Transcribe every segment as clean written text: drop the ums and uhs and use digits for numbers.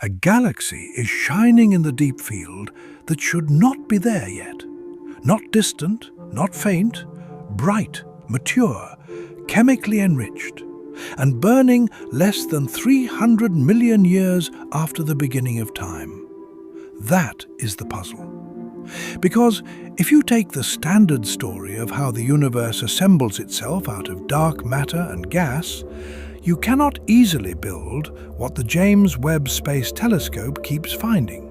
A galaxy is shining in the deep field that should not be there yet. Not distant, not faint, bright, mature, chemically enriched, and burning less than 300 million years after the beginning of time. That is the puzzle. Because if you take the standard story of how the universe assembles itself out of dark matter and gas, you cannot easily build what the James Webb Space Telescope keeps finding.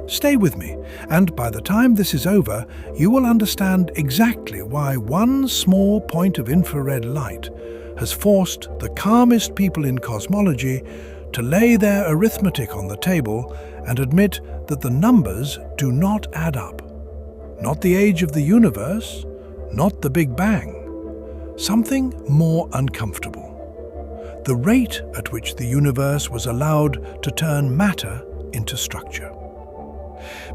Stay with me, and by the time this is over, you will understand exactly why one small point of infrared light has forced the calmest people in cosmology to lay their arithmetic on the table and admit that the numbers do not add up. Not the age of the universe, not the Big Bang. Something more uncomfortable. The rate at which the universe was allowed to turn matter into structure.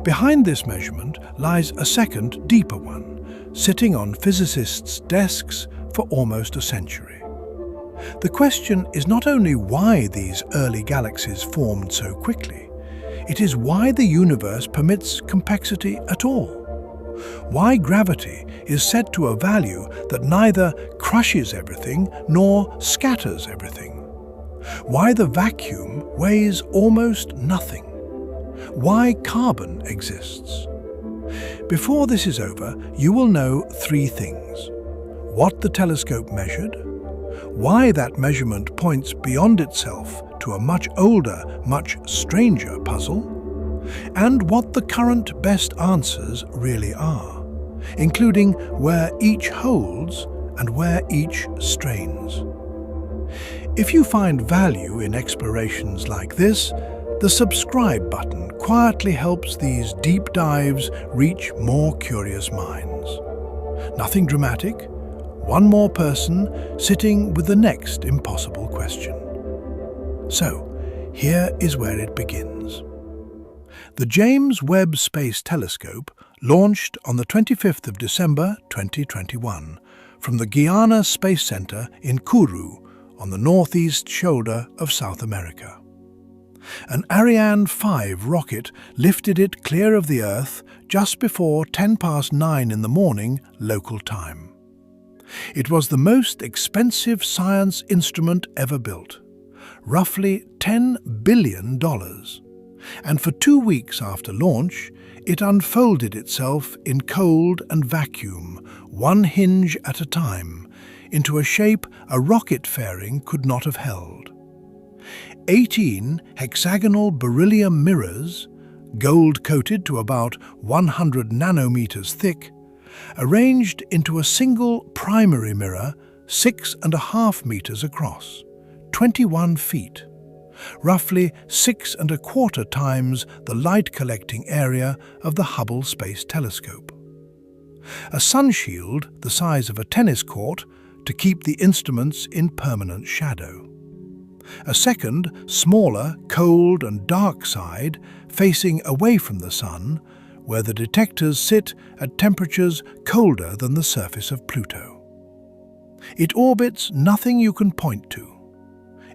Behind this measurement lies a second, deeper one, sitting on physicists' desks for almost a century. The question is not only why these early galaxies formed so quickly, it is why the universe permits complexity at all. Why gravity is set to a value that neither crushes everything nor scatters everything. Why the vacuum weighs almost nothing. Why carbon exists. Before this is over, you will know three things: what the telescope measured, why that measurement points beyond itself to a much older, much stranger puzzle, and what the current best answers really are, including where each holds and where each strains. If you find value in explorations like this, the subscribe button quietly helps these deep dives reach more curious minds. Nothing dramatic, one more person sitting with the next impossible question. So, here is where it begins. The James Webb Space Telescope launched on the 25th of December 2021 from the Guiana Space Center in Kourou on the northeast shoulder of South America. An Ariane 5 rocket lifted it clear of the Earth just before 9:10 in the morning local time. It was the most expensive science instrument ever built, roughly $10 billion. And for 2 weeks after launch, it unfolded itself in cold and vacuum, one hinge at a time, into a shape a rocket fairing could not have held. 18 hexagonal beryllium mirrors, gold-coated to about 100 nanometers thick, arranged into a single primary mirror 6.5 meters across, 21 feet. Roughly 6.25 times the light-collecting area of the Hubble Space Telescope. A sun shield the size of a tennis court to keep the instruments in permanent shadow. A second, smaller, cold and dark side facing away from the sun, where the detectors sit at temperatures colder than the surface of Pluto. It orbits nothing you can point to.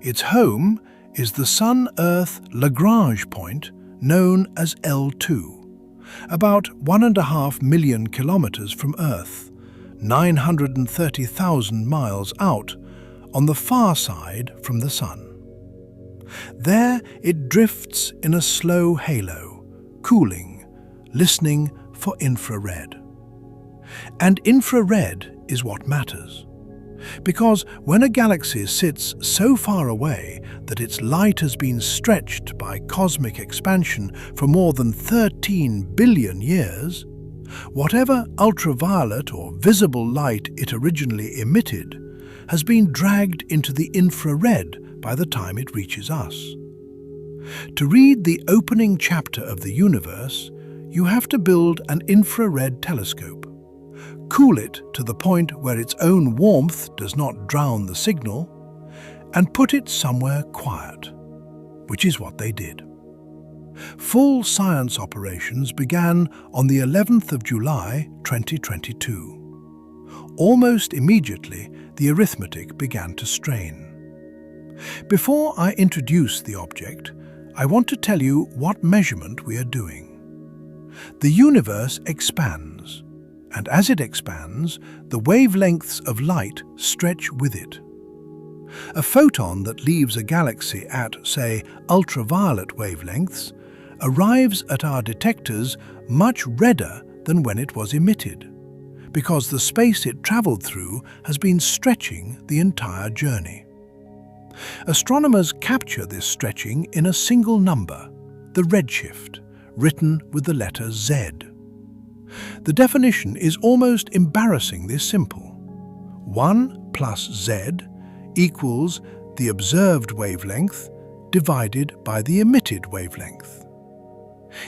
Its home is the Sun-Earth Lagrange point known as L2, about 1.5 million kilometers from Earth, 930,000 miles out, on the far side from the Sun. There it drifts in a slow halo, cooling, listening for infrared. And infrared is what matters. Because when a galaxy sits so far away that its light has been stretched by cosmic expansion for more than 13 billion years, whatever ultraviolet or visible light it originally emitted has been dragged into the infrared by the time it reaches us. To read the opening chapter of the universe, you have to build an infrared telescope, cool it to the point where its own warmth does not drown the signal, and put it somewhere quiet, which is what they did. Full science operations began on the 11th of July 2022. Almost immediately, the arithmetic began to strain. Before I introduce the object, I want to tell you what measurement we are doing. The universe expands, and as it expands, the wavelengths of light stretch with it. A photon that leaves a galaxy at, say, ultraviolet wavelengths arrives at our detectors much redder than when it was emitted, because the space it traveled through has been stretching the entire journey. Astronomers capture this stretching in a single number, the redshift, written with the letter Z. The definition is almost embarrassingly simple. 1 plus Z equals the observed wavelength divided by the emitted wavelength.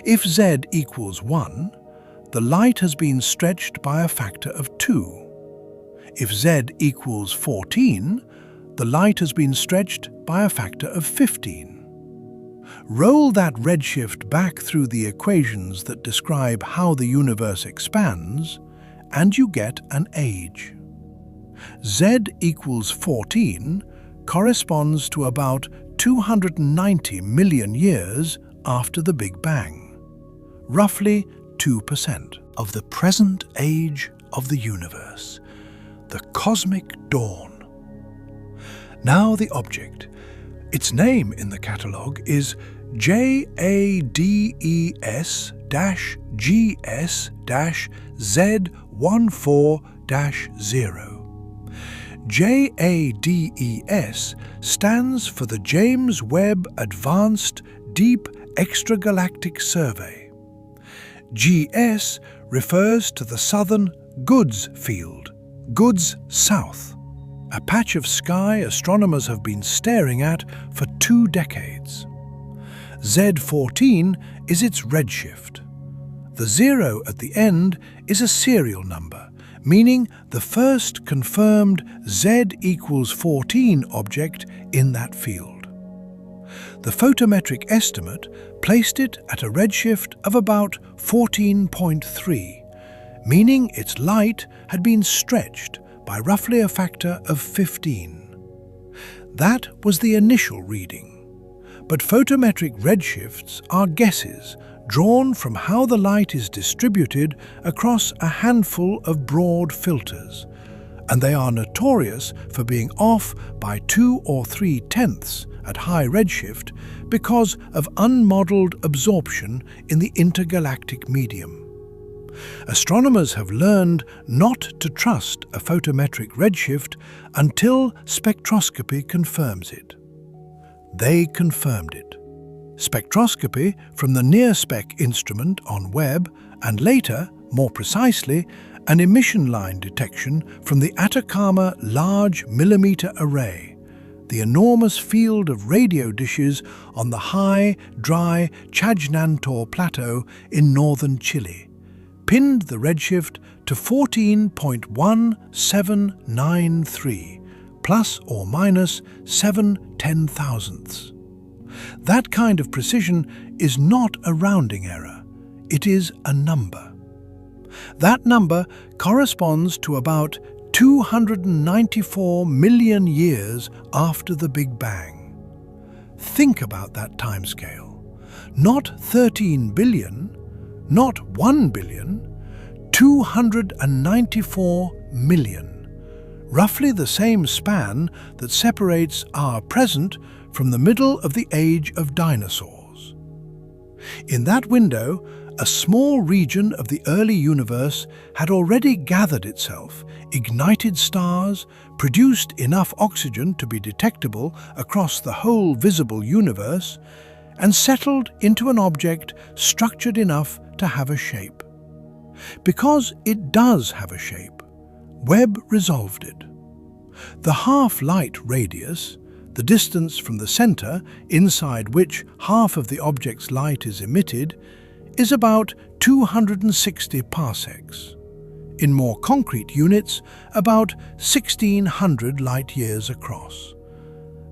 If Z equals 1, the light has been stretched by a factor of 2. If Z equals 14, the light has been stretched by a factor of 15. Roll that redshift back through the equations that describe how the universe expands, and you get an age. Z equals 14 corresponds to about 290 million years after the Big Bang, roughly 2% of the present age of the universe, the cosmic dawn. Now the object. Its name in the catalogue is JADES-GS-z14-0. JADES stands for the James Webb Advanced Deep Extragalactic Survey. GS refers to the southern GOODS field, GOODS South, a patch of sky astronomers have been staring at for 2 decades. Z14 is its redshift. The 0 at the end is a serial number, meaning the first confirmed Z equals 14 object in that field. The photometric estimate placed it at a redshift of about 14.3, meaning its light had been stretched by roughly a factor of 15. That was the initial reading, but photometric redshifts are guesses drawn from how the light is distributed across a handful of broad filters, and they are notorious for being off by 2 or 3 tenths at high redshift because of unmodelled absorption in the intergalactic medium. Astronomers have learned not to trust a photometric redshift until spectroscopy confirms it. They confirmed it. Spectroscopy from the NIRSpec instrument on Webb, and later, more precisely, an emission line detection from the Atacama Large Millimeter Array, the enormous field of radio dishes on the high, dry Chajnantor Plateau in northern Chile, pinned the redshift to 14.1793, plus or minus 7/10,000ths. That kind of precision is not a rounding error, it is a number. That number corresponds to about 294 million years after the Big Bang. Think about that timescale. Not 13 billion, not 1 billion, 294 million. Roughly the same span that separates our present from the middle of the age of dinosaurs. In that window, a small region of the early universe had already gathered itself, ignited stars, produced enough oxygen to be detectable across the whole visible universe, and settled into an object structured enough to have a shape. Because it does have a shape, Webb resolved it. The half-light radius, the distance from the center inside which half of the object's light is emitted, is about 260 parsecs. In more concrete units, about 1,600 light-years across.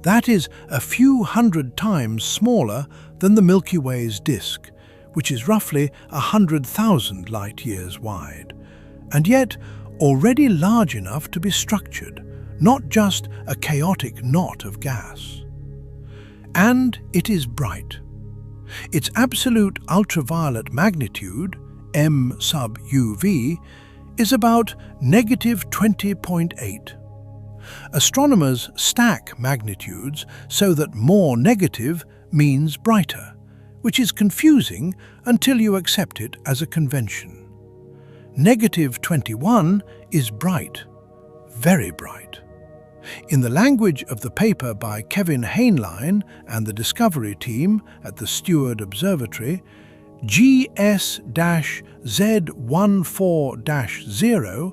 That is a few hundred times smaller than the Milky Way's disk, which is roughly 100,000 light-years wide, and yet already large enough to be structured, not just a chaotic knot of gas. And it is bright, Its absolute ultraviolet magnitude, m sub UV, is about -20.8. Astronomers stack magnitudes so that more negative means brighter, which is confusing until you accept it as a convention. -21 is bright, very bright. In the language of the paper by Kevin Heinlein and the Discovery team at the Steward Observatory, JADES-GS-z14-0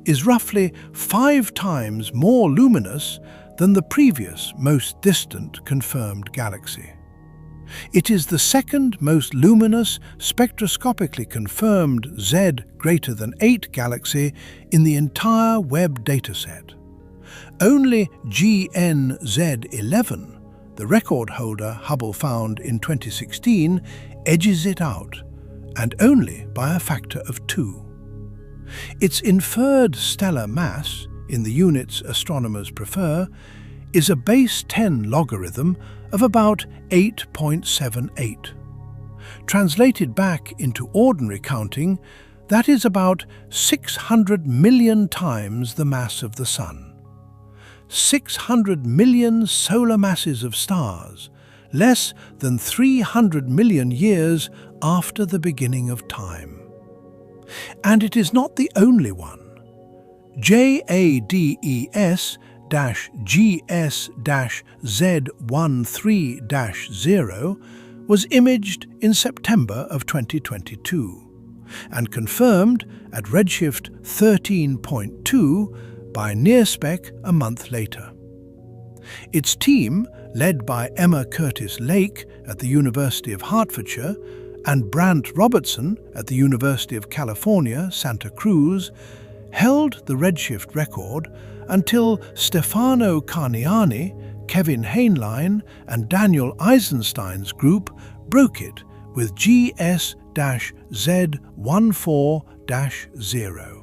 is roughly 5 times more luminous than the previous most distant confirmed galaxy. It is the second most luminous spectroscopically confirmed Z greater than 8 galaxy in the entire Webb dataset. Only GN-Z11, the record holder Hubble found in 2016, edges it out, and only by a factor of 2. Its inferred stellar mass, in the units astronomers prefer, is a base 10 logarithm of about 8.78. Translated back into ordinary counting, that is about 600 million times the mass of the Sun. 600 million solar masses of stars, less than 300 million years after the beginning of time. And it is not the only one. JADES-GS-z13-0 was imaged in September of 2022 and confirmed at redshift 13.2 by NIRSpec a month later. Its team, led by Emma Curtis Lake at the University of Hertfordshire and Brant Robertson at the University of California, Santa Cruz, held the redshift record until Stefano Carniani, Kevin Heinlein and Daniel Eisenstein's group broke it with JS-z14-0.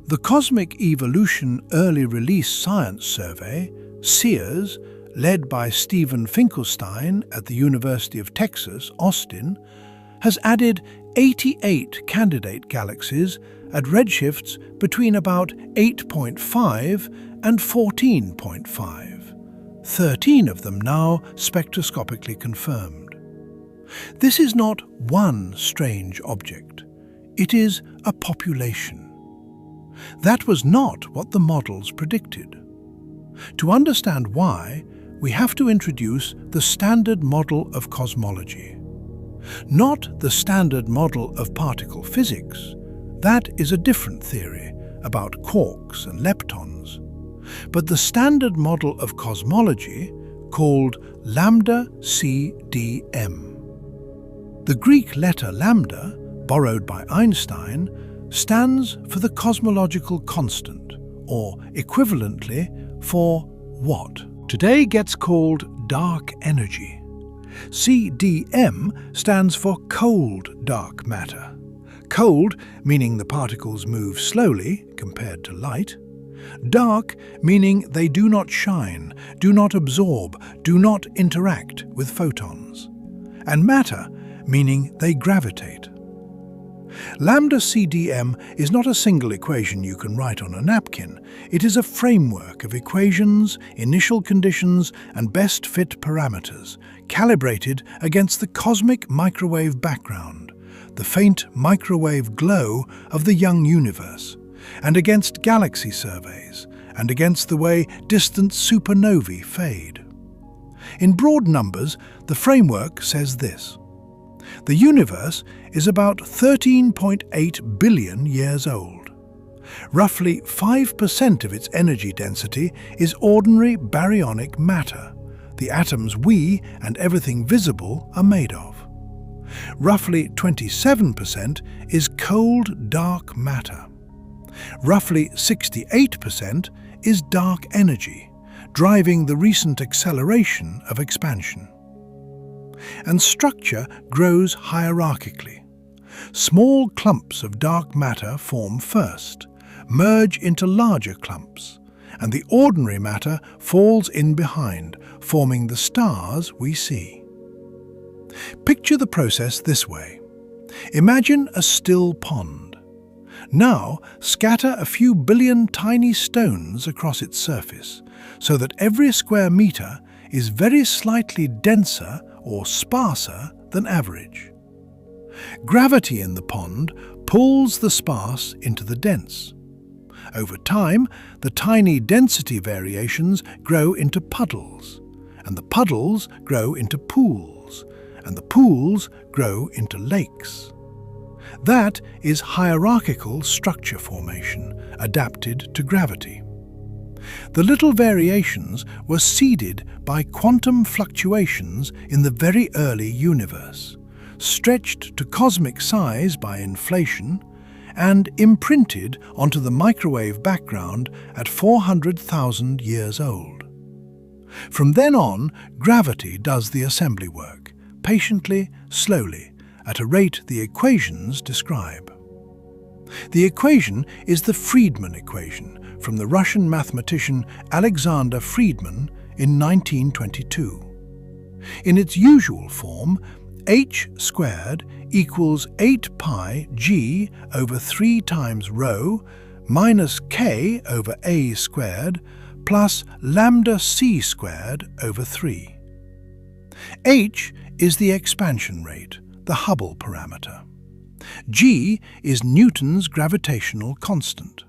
The Cosmic Evolution Early Release Science Survey, CEERS, led by Stephen Finkelstein at the University of Texas, Austin, has added 88 candidate galaxies at redshifts between about 8.5 and 14.5, 13 of them now spectroscopically confirmed. This is not one strange object, it is a population. That was not what the models predicted. To understand why, we have to introduce the standard model of cosmology. Not the standard model of particle physics. That is a different theory about quarks and leptons. But the standard model of cosmology called Lambda-CDM. The Greek letter lambda, borrowed by Einstein, stands for the cosmological constant, or equivalently for what today gets called dark energy. CDM stands for cold dark matter. Cold meaning the particles move slowly compared to light. Dark meaning they do not shine, do not absorb, do not interact with photons. And matter meaning they gravitate. Lambda-CDM is not a single equation you can write on a napkin. It is a framework of equations, initial conditions, and best fit parameters, calibrated against the cosmic microwave background, the faint microwave glow of the young universe, and against galaxy surveys, and against the way distant supernovae fade. In broad numbers, the framework says this. The universe is about 13.8 billion years old. Roughly 5% of its energy density is ordinary baryonic matter, the atoms we and everything visible are made of. Roughly 27% is cold dark matter. Roughly 68% is dark energy, driving the recent acceleration of expansion. And structure grows hierarchically. Small clumps of dark matter form first, merge into larger clumps, and the ordinary matter falls in behind, forming the stars we see. Picture the process this way. Imagine a still pond. Now, scatter a few billion tiny stones across its surface, so that every square meter is very slightly denser or sparser than average. Gravity in the pond pulls the sparse into the dense. Over time, the tiny density variations grow into puddles, and the puddles grow into pools, and the pools grow into lakes. That is hierarchical structure formation, adapted to gravity. The little variations were seeded by quantum fluctuations in the very early universe, stretched to cosmic size by inflation, and imprinted onto the microwave background at 400,000 years old. From then on, gravity does the assembly work, patiently, slowly, at a rate the equations describe. The equation is the Friedmann equation from the Russian mathematician Alexander Friedmann in 1922. In its usual form, h squared equals 8 pi g over 3 times rho minus k over a squared plus lambda c squared over 3. H is the expansion rate, the Hubble parameter. G is Newton's gravitational constant.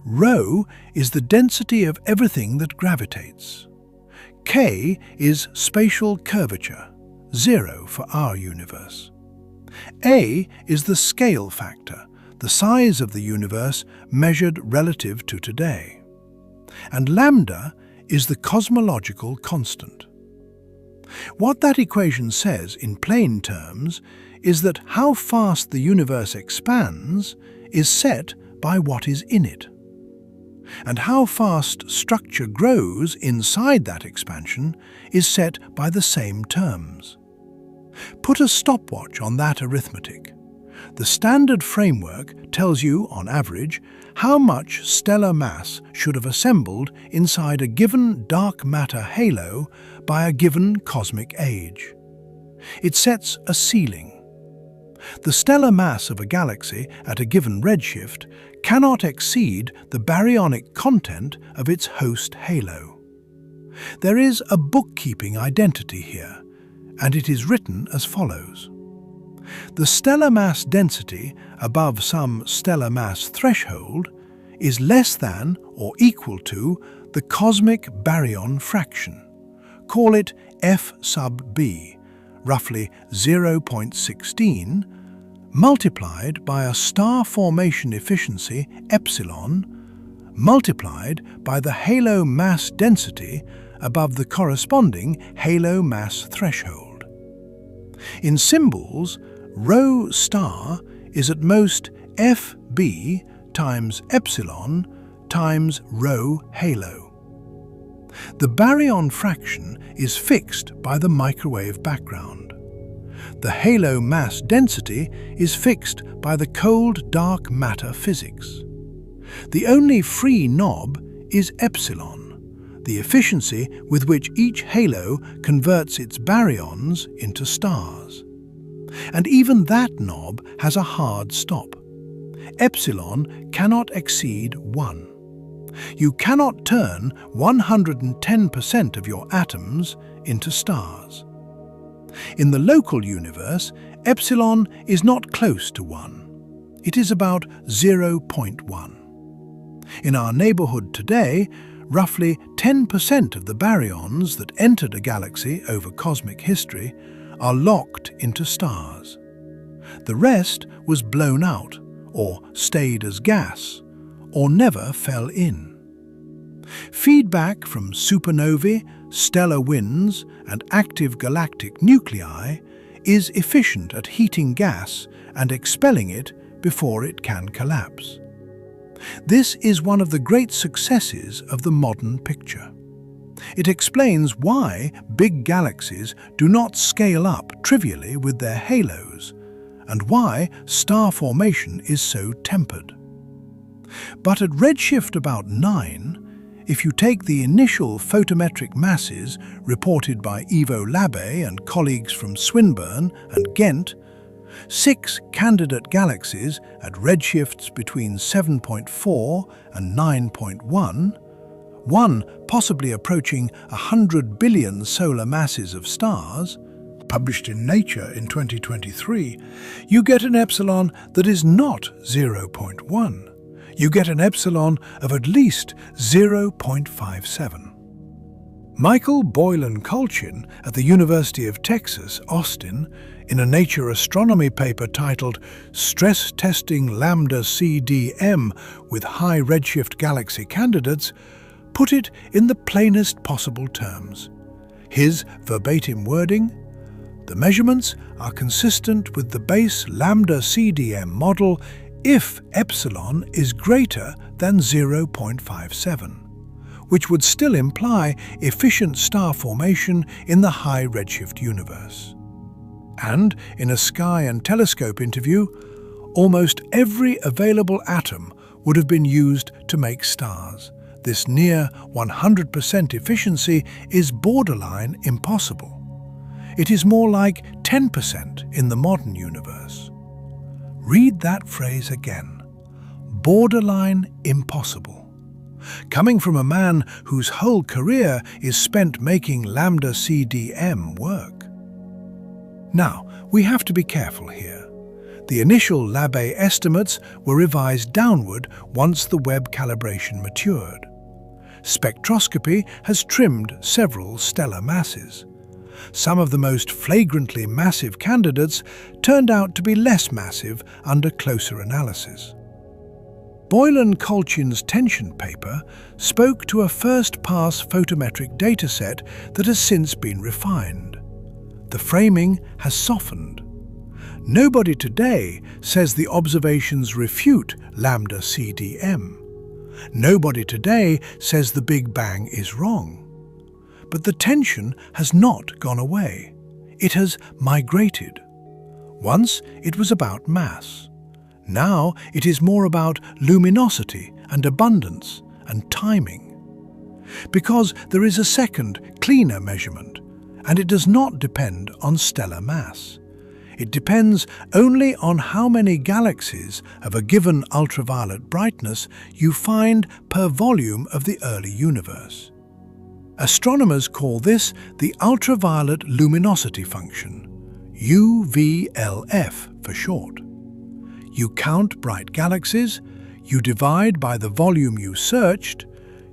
Rho is the density of everything that gravitates. K is spatial curvature, 0 for our universe. A is the scale factor, the size of the universe measured relative to today. And lambda is the cosmological constant. What that equation says in plain terms is that how fast the universe expands is set by what is in it. And how fast structure grows inside that expansion is set by the same terms. Put a stopwatch on that arithmetic. The standard framework tells you, on average, how much stellar mass should have assembled inside a given dark matter halo by a given cosmic age. It sets a ceiling. The stellar mass of a galaxy at a given redshift cannot exceed the baryonic content of its host halo. There is a bookkeeping identity here, and it is written as follows. The stellar mass density above some stellar mass threshold is less than or equal to the cosmic baryon fraction. Call it F sub b, roughly 0.16, multiplied by a star formation efficiency epsilon, multiplied by the halo mass density above the corresponding halo mass threshold. In symbols, rho star is at most Fb times epsilon times rho halo. The baryon fraction is fixed by the microwave background. The halo mass density is fixed by the cold dark matter physics. The only free knob is epsilon, the efficiency with which each halo converts its baryons into stars. And even that knob has a hard stop. Epsilon cannot exceed 1. You cannot turn 110% of your atoms into stars. In the local universe, epsilon is not close to 1. It is about 0.1. In our neighborhood today, roughly 10% of the baryons that entered a galaxy over cosmic history are locked into stars. The rest was blown out, or stayed as gas, or never fell in. Feedback from supernovae, stellar winds, and active galactic nuclei is efficient at heating gas and expelling it before it can collapse. This is one of the great successes of the modern picture. It explains why big galaxies do not scale up trivially with their halos, and why star formation is so tempered. But at redshift about 9, if you take the initial photometric masses reported by Ivo Labbé and colleagues from Swinburne and Ghent, 6 candidate galaxies at redshifts between 7.4 and 9.1, one possibly approaching 100 billion solar masses of stars, published in Nature in 2023, you get an epsilon that is not 0.1. You get an epsilon of at least 0.57. Michael Boylan-Kolchin at the University of Texas, Austin, in a Nature Astronomy paper titled Stress Testing Lambda-CDM with High Redshift Galaxy Candidates, put it in the plainest possible terms. His verbatim wording: "The measurements are consistent with the base Lambda-CDM model if epsilon is greater than 0.57, which would still imply efficient star formation in the high redshift universe." And in a Sky and Telescope interview, almost every available atom would have been used to make stars. This near 100% efficiency is borderline impossible. It is more like 10% in the modern universe. Read that phrase again. Borderline impossible. Coming from a man whose whole career is spent making Lambda-CDM work. Now, we have to be careful here. The initial Labbé estimates were revised downward once the Webb calibration matured. Spectroscopy has trimmed several stellar masses. Some of the most flagrantly massive candidates turned out to be less massive under closer analysis. Boylan-Kolchin's tension paper spoke to a first-pass photometric dataset that has since been refined. The framing has softened. Nobody today says the observations refute Lambda-CDM. Nobody today says the Big Bang is wrong. But the tension has not gone away. It has migrated. Once it was about mass. Now it is more about luminosity and abundance and timing. Because there is a second, cleaner measurement, and it does not depend on stellar mass. It depends only on how many galaxies of a given ultraviolet brightness you find per volume of the early universe. Astronomers call this the ultraviolet luminosity function, UVLF for short. You count bright galaxies, you divide by the volume you searched,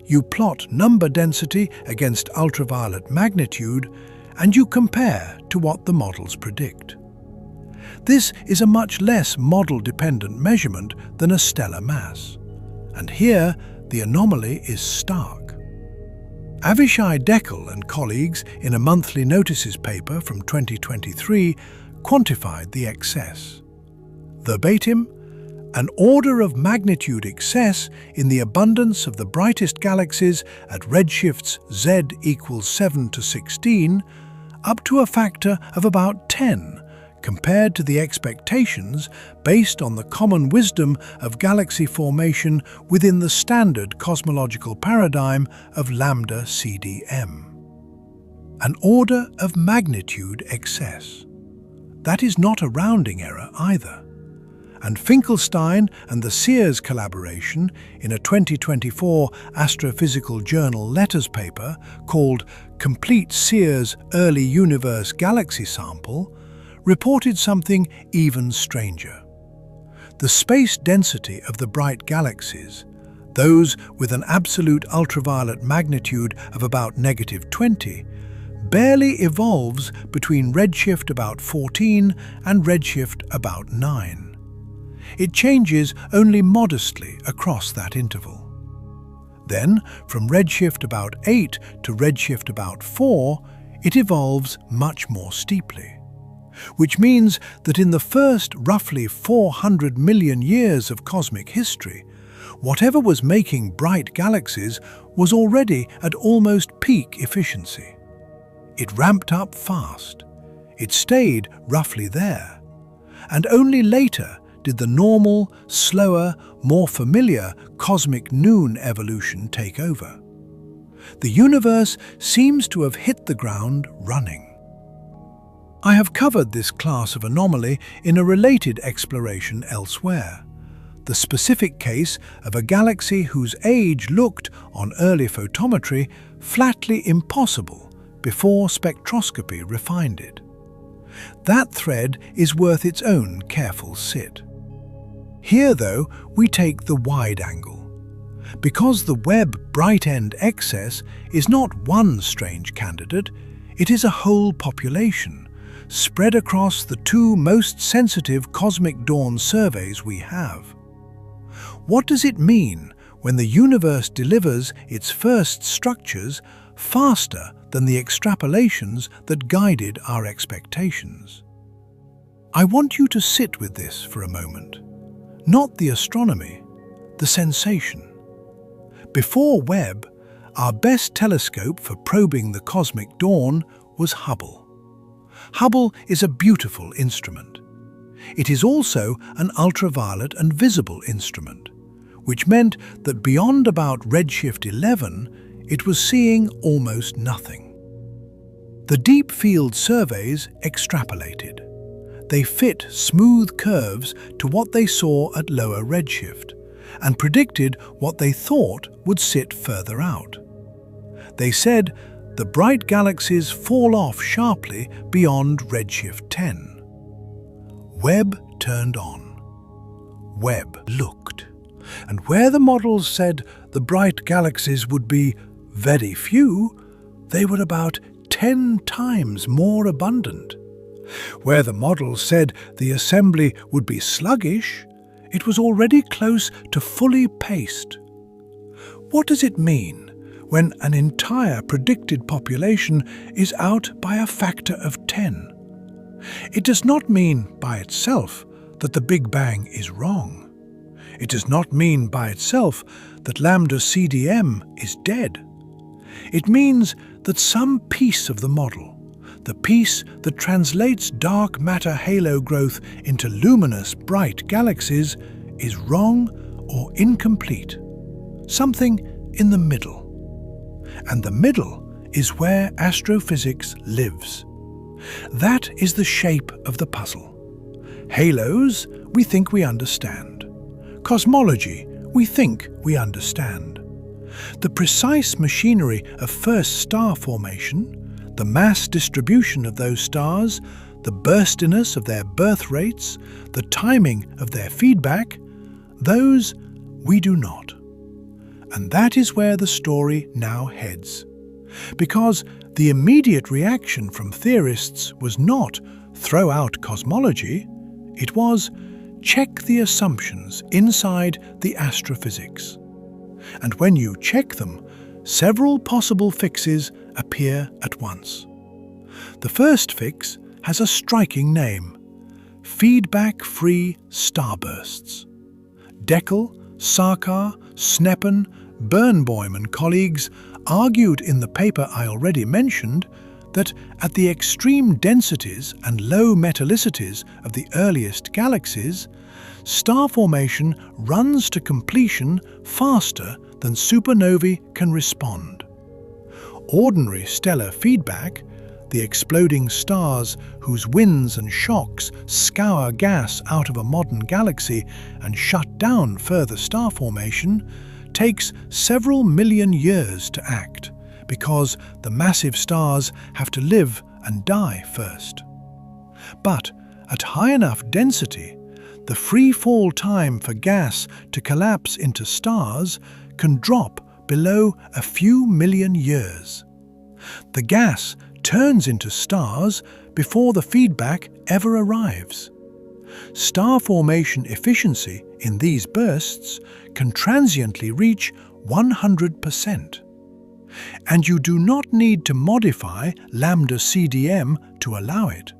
you plot number density against ultraviolet magnitude, and you compare to what the models predict. This is a much less model-dependent measurement than a stellar mass. And here, the anomaly is stark. Avishai Dekel and colleagues in a monthly notices paper from 2023 quantified the excess. Verbatim, an order of magnitude excess in the abundance of the brightest galaxies at redshifts Z equals 7 to 16, up to a factor of about 10, compared to the expectations based on the common wisdom of galaxy formation within the standard cosmological paradigm of Lambda-CDM. An order of magnitude excess. That is not a rounding error either. And Finkelstein and the CEERS collaboration in a 2024 Astrophysical Journal Letters paper called Complete CEERS Early Universe Galaxy Sample reported something even stranger. The space density of the bright galaxies, those with an absolute ultraviolet magnitude of about -20, barely evolves between redshift about 14 and redshift about 9. It changes only modestly across that interval. Then, from redshift about 8 to redshift about 4, it evolves much more steeply. Which means that in the first roughly 400 million years of cosmic history, whatever was making bright galaxies was already at almost peak efficiency. It ramped up fast. It stayed roughly there. And only later did the normal, slower, more familiar cosmic noon evolution take over. The universe seems to have hit the ground running. I have covered this class of anomaly in a related exploration elsewhere. The specific case of a galaxy whose age looked, on early photometry, flatly impossible before spectroscopy refined it. That thread is worth its own careful sit. Here, though, we take the wide angle. Because the Webb bright-end excess is not one strange candidate, it is a whole population, spread across the two most sensitive cosmic dawn surveys we have. What does it mean when the universe delivers its first structures faster than the extrapolations that guided our expectations? I want you to sit with this for a moment. Not the astronomy, the sensation. Before Webb, our best telescope for probing the cosmic dawn was Hubble. Hubble is a beautiful instrument. It is also an ultraviolet and visible instrument, which meant that beyond about redshift 11, it was seeing almost nothing. The deep field surveys extrapolated. They fit smooth curves to what they saw at lower redshift and predicted what they thought would sit further out. They said the bright galaxies fall off sharply beyond redshift 10. Webb turned on. Webb looked. And where the models said the bright galaxies would be very few, they were about 10 times more abundant. Where the models said the assembly would be sluggish, it was already close to fully paced. What does it mean when an entire predicted population is out by a factor of 10? It does not mean by itself that the Big Bang is wrong. It does not mean by itself that Lambda-CDM is dead. It means that some piece of the model, the piece that translates dark matter halo growth into luminous, bright galaxies, is wrong or incomplete. Something in the middle. And the middle is where astrophysics lives. That is the shape of the puzzle. Halos, we think we understand. Cosmology, we think we understand. The precise machinery of first star formation, the mass distribution of those stars, the burstiness of their birth rates, the timing of their feedback, those we do not. And that is where the story now heads. Because the immediate reaction from theorists was not throw out cosmology, it was check the assumptions inside the astrophysics. And when you check them, several possible fixes appear at once. The first fix has a striking name: feedback-free starbursts. Dekel, Sarkar, Sneppen, Birnbaum and colleagues argued in the paper I already mentioned that at the extreme densities and low metallicities of the earliest galaxies, star formation runs to completion faster than supernovae can respond. Ordinary stellar feedback, the exploding stars whose winds and shocks scour gas out of a modern galaxy and shut down further star formation, takes several million years to act, because the massive stars have to live and die first. But at high enough density, the free fall time for gas to collapse into stars can drop below a few million years. The gas turns into stars before the feedback ever arrives. Star formation efficiency in these bursts can transiently reach 100%. And you do not need to modify Lambda-CDM to allow it.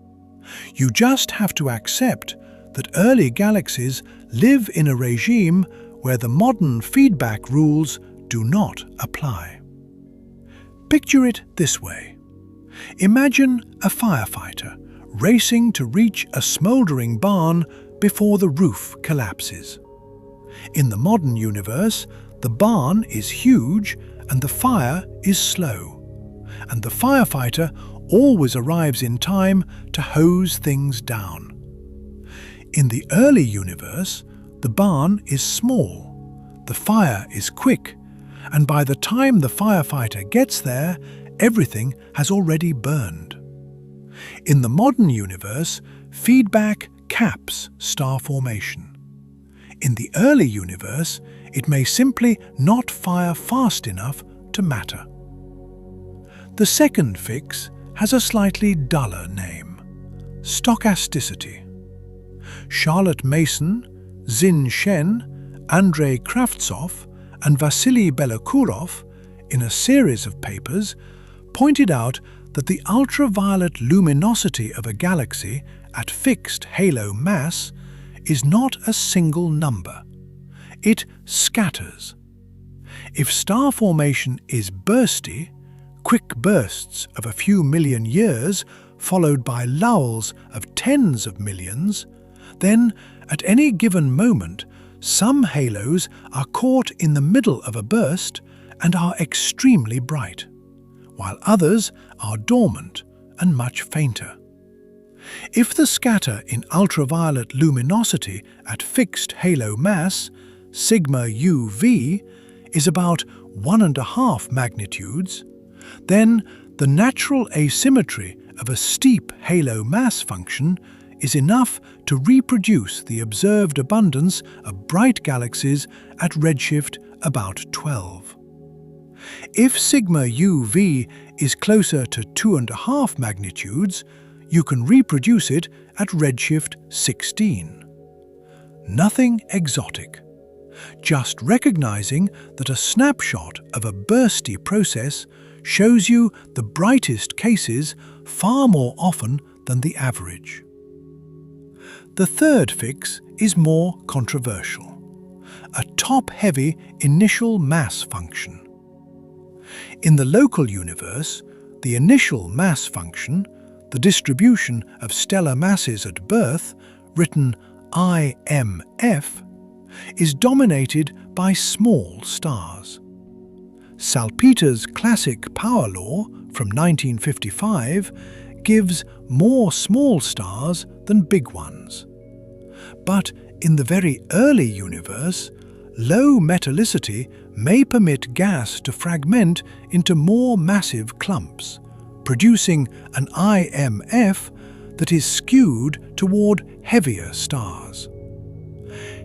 You just have to accept that early galaxies live in a regime where the modern feedback rules do not apply. Picture it this way. Imagine a firefighter racing to reach a smouldering barn before the roof collapses. In the modern universe, the barn is huge and the fire is slow, and the firefighter always arrives in time to hose things down. In the early universe, the barn is small, the fire is quick, and by the time the firefighter gets there, everything has already burned. In the modern universe, feedback caps star formation. In the early universe, it may simply not fire fast enough to matter. The second fix has a slightly duller name: stochasticity. Charlotte Mason, Xin Shen, Andrei Kravtsov, and Vasily Belokurov, in a series of papers, pointed out that the ultraviolet luminosity of a galaxy at fixed halo mass is not a single number. It scatters. If star formation is bursty, quick bursts of a few million years followed by lulls of tens of millions, then at any given moment, some halos are caught in the middle of a burst and are extremely bright, while others are dormant and much fainter. If the scatter in ultraviolet luminosity at fixed halo mass, sigma UV, is about 1.5 magnitudes, then the natural asymmetry of a steep halo mass function is enough to reproduce the observed abundance of bright galaxies at redshift about 12. If sigma UV is closer to 2.5 magnitudes, you can reproduce it at redshift 16. Nothing exotic, just recognizing that a snapshot of a bursty process shows you the brightest cases far more often than the average. The third fix is more controversial: a top-heavy initial mass function. In the local universe, the initial mass function, the distribution of stellar masses at birth, written IMF, is dominated by small stars. Salpeter's classic power law from 1955 gives more small stars than big ones. But in the very early universe, low metallicity may permit gas to fragment into more massive clumps, producing an IMF that is skewed toward heavier stars.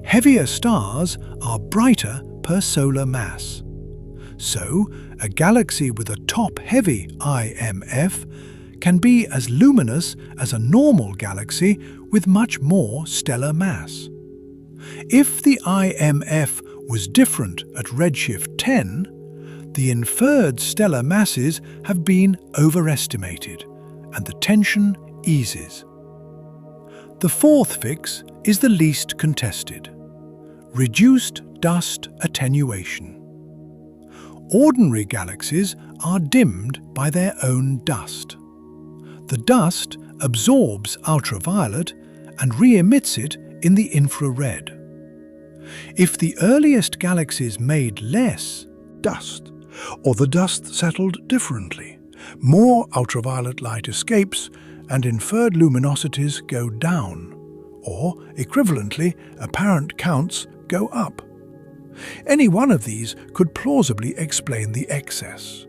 Heavier stars are brighter per solar mass. So, a galaxy with a top-heavy IMF can be as luminous as a normal galaxy with much more stellar mass. If the IMF was different at redshift 10, the inferred stellar masses have been overestimated, and the tension eases. The fourth fix is the least contested: reduced dust attenuation. Ordinary galaxies are dimmed by their own dust. The dust absorbs ultraviolet and re-emits it in the infrared. If the earliest galaxies made less dust, or the dust settled differently, more ultraviolet light escapes and inferred luminosities go down, or, equivalently, apparent counts go up. Any one of these could plausibly explain the excess.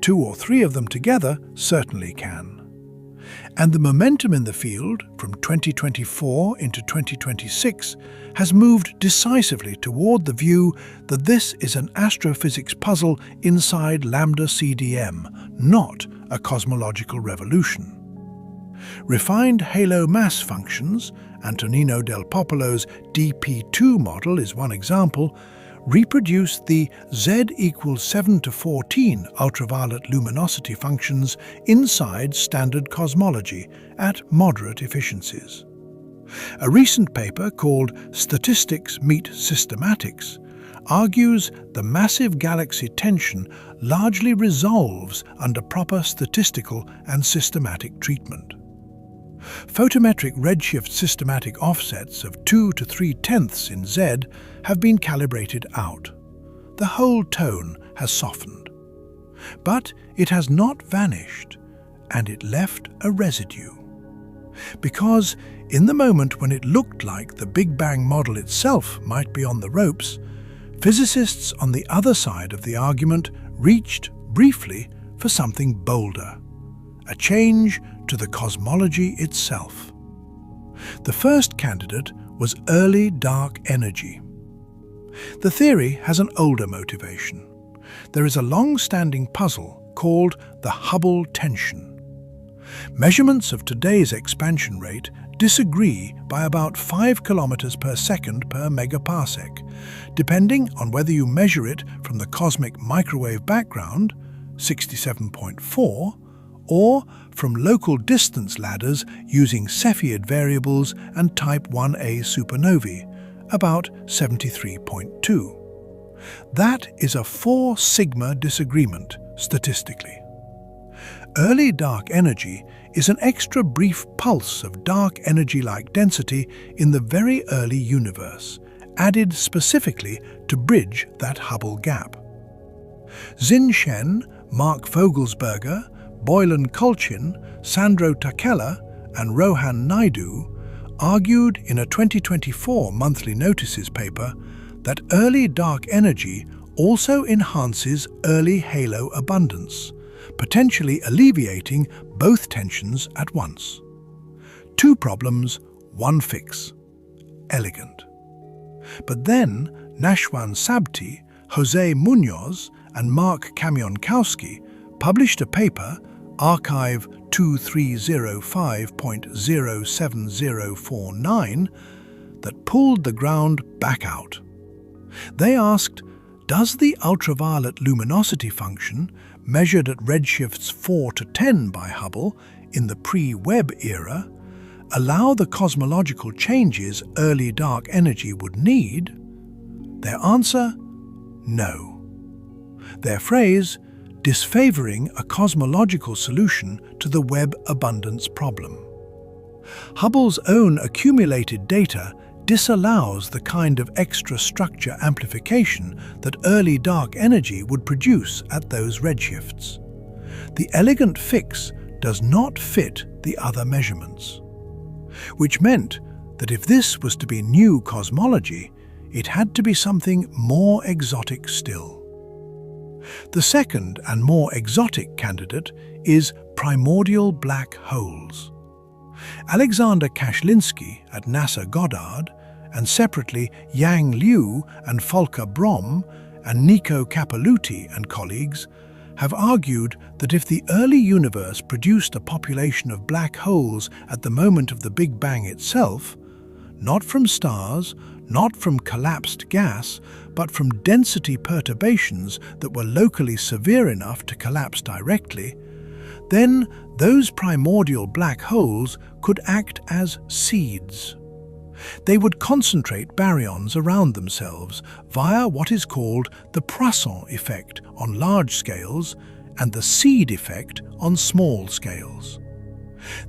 2 or 3 of them together certainly can. And the momentum in the field from 2024 into 2026 has moved decisively toward the view that this is an astrophysics puzzle inside Lambda-CDM, not a cosmological revolution. Refined halo mass functions, Antonino del Popolo's DP2 model is one example, reproduce the Z equals 7 to 14 ultraviolet luminosity functions inside standard cosmology at moderate efficiencies. A recent paper called Statistics Meet Systematics argues the massive galaxy tension largely resolves under proper statistical and systematic treatment. Photometric redshift systematic offsets of 2 to 3/10 in Z have been calibrated out. The whole tone has softened. But it has not vanished, and it left a residue. Because in the moment when it looked like the Big Bang model itself might be on the ropes, physicists on the other side of the argument reached, briefly, for something bolder, a change to the cosmology itself. The first candidate was early dark energy. The theory has an older motivation. There is a long-standing puzzle called the Hubble tension. Measurements of today's expansion rate disagree by about 5 kilometers per second per megaparsec, depending on whether you measure it from the cosmic microwave background, 67.4, or from local distance ladders using Cepheid variables and Type 1a supernovae, about 73.2. That is a 4 sigma disagreement, statistically. Early dark energy is an extra brief pulse of dark energy-like density in the very early universe, added specifically to bridge that Hubble gap. Xin Shen, Mark Vogelsberger, Boylan-Kolchin, Sandro Takela, and Rohan Naidu argued in a 2024 Monthly Notices paper that early dark energy also enhances early halo abundance, potentially alleviating both tensions at once. 2 problems, 1 fix. Elegant. But then Nashwan Sabti, Jose Munoz, and Mark Kamionkowski published a paper, Archive 2305.07049, that pulled the ground back out. They asked, does the ultraviolet luminosity function, measured at redshifts 4 to 10 by Hubble in the pre-Webb era, allow the cosmological changes early dark energy would need? Their answer? No. Their phrase, disfavoring a cosmological solution to the Webb abundance problem. Hubble's own accumulated data disallows the kind of extra structure amplification that early dark energy would produce at those redshifts. The elegant fix does not fit the other measurements, which meant that if this was to be new cosmology, it had to be something more exotic still. The second and more exotic candidate is primordial black holes. Alexander Kashlinsky at NASA Goddard, and separately Yang Liu and Volker Brom and Nico Capilouti and colleagues, have argued that if the early universe produced a population of black holes at the moment of the Big Bang itself, not from stars, not from collapsed gas, but from density perturbations that were locally severe enough to collapse directly, then those primordial black holes could act as seeds. They would concentrate baryons around themselves via what is called the Poisson effect on large scales and the seed effect on small scales.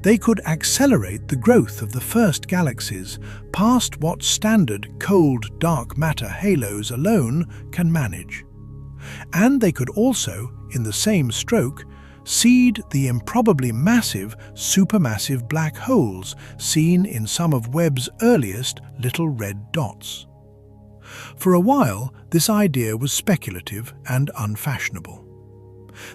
They could accelerate the growth of the first galaxies past what standard cold dark matter halos alone can manage. And they could also, in the same stroke, seed the improbably massive supermassive black holes seen in some of Webb's earliest little red dots. For a while, this idea was speculative and unfashionable.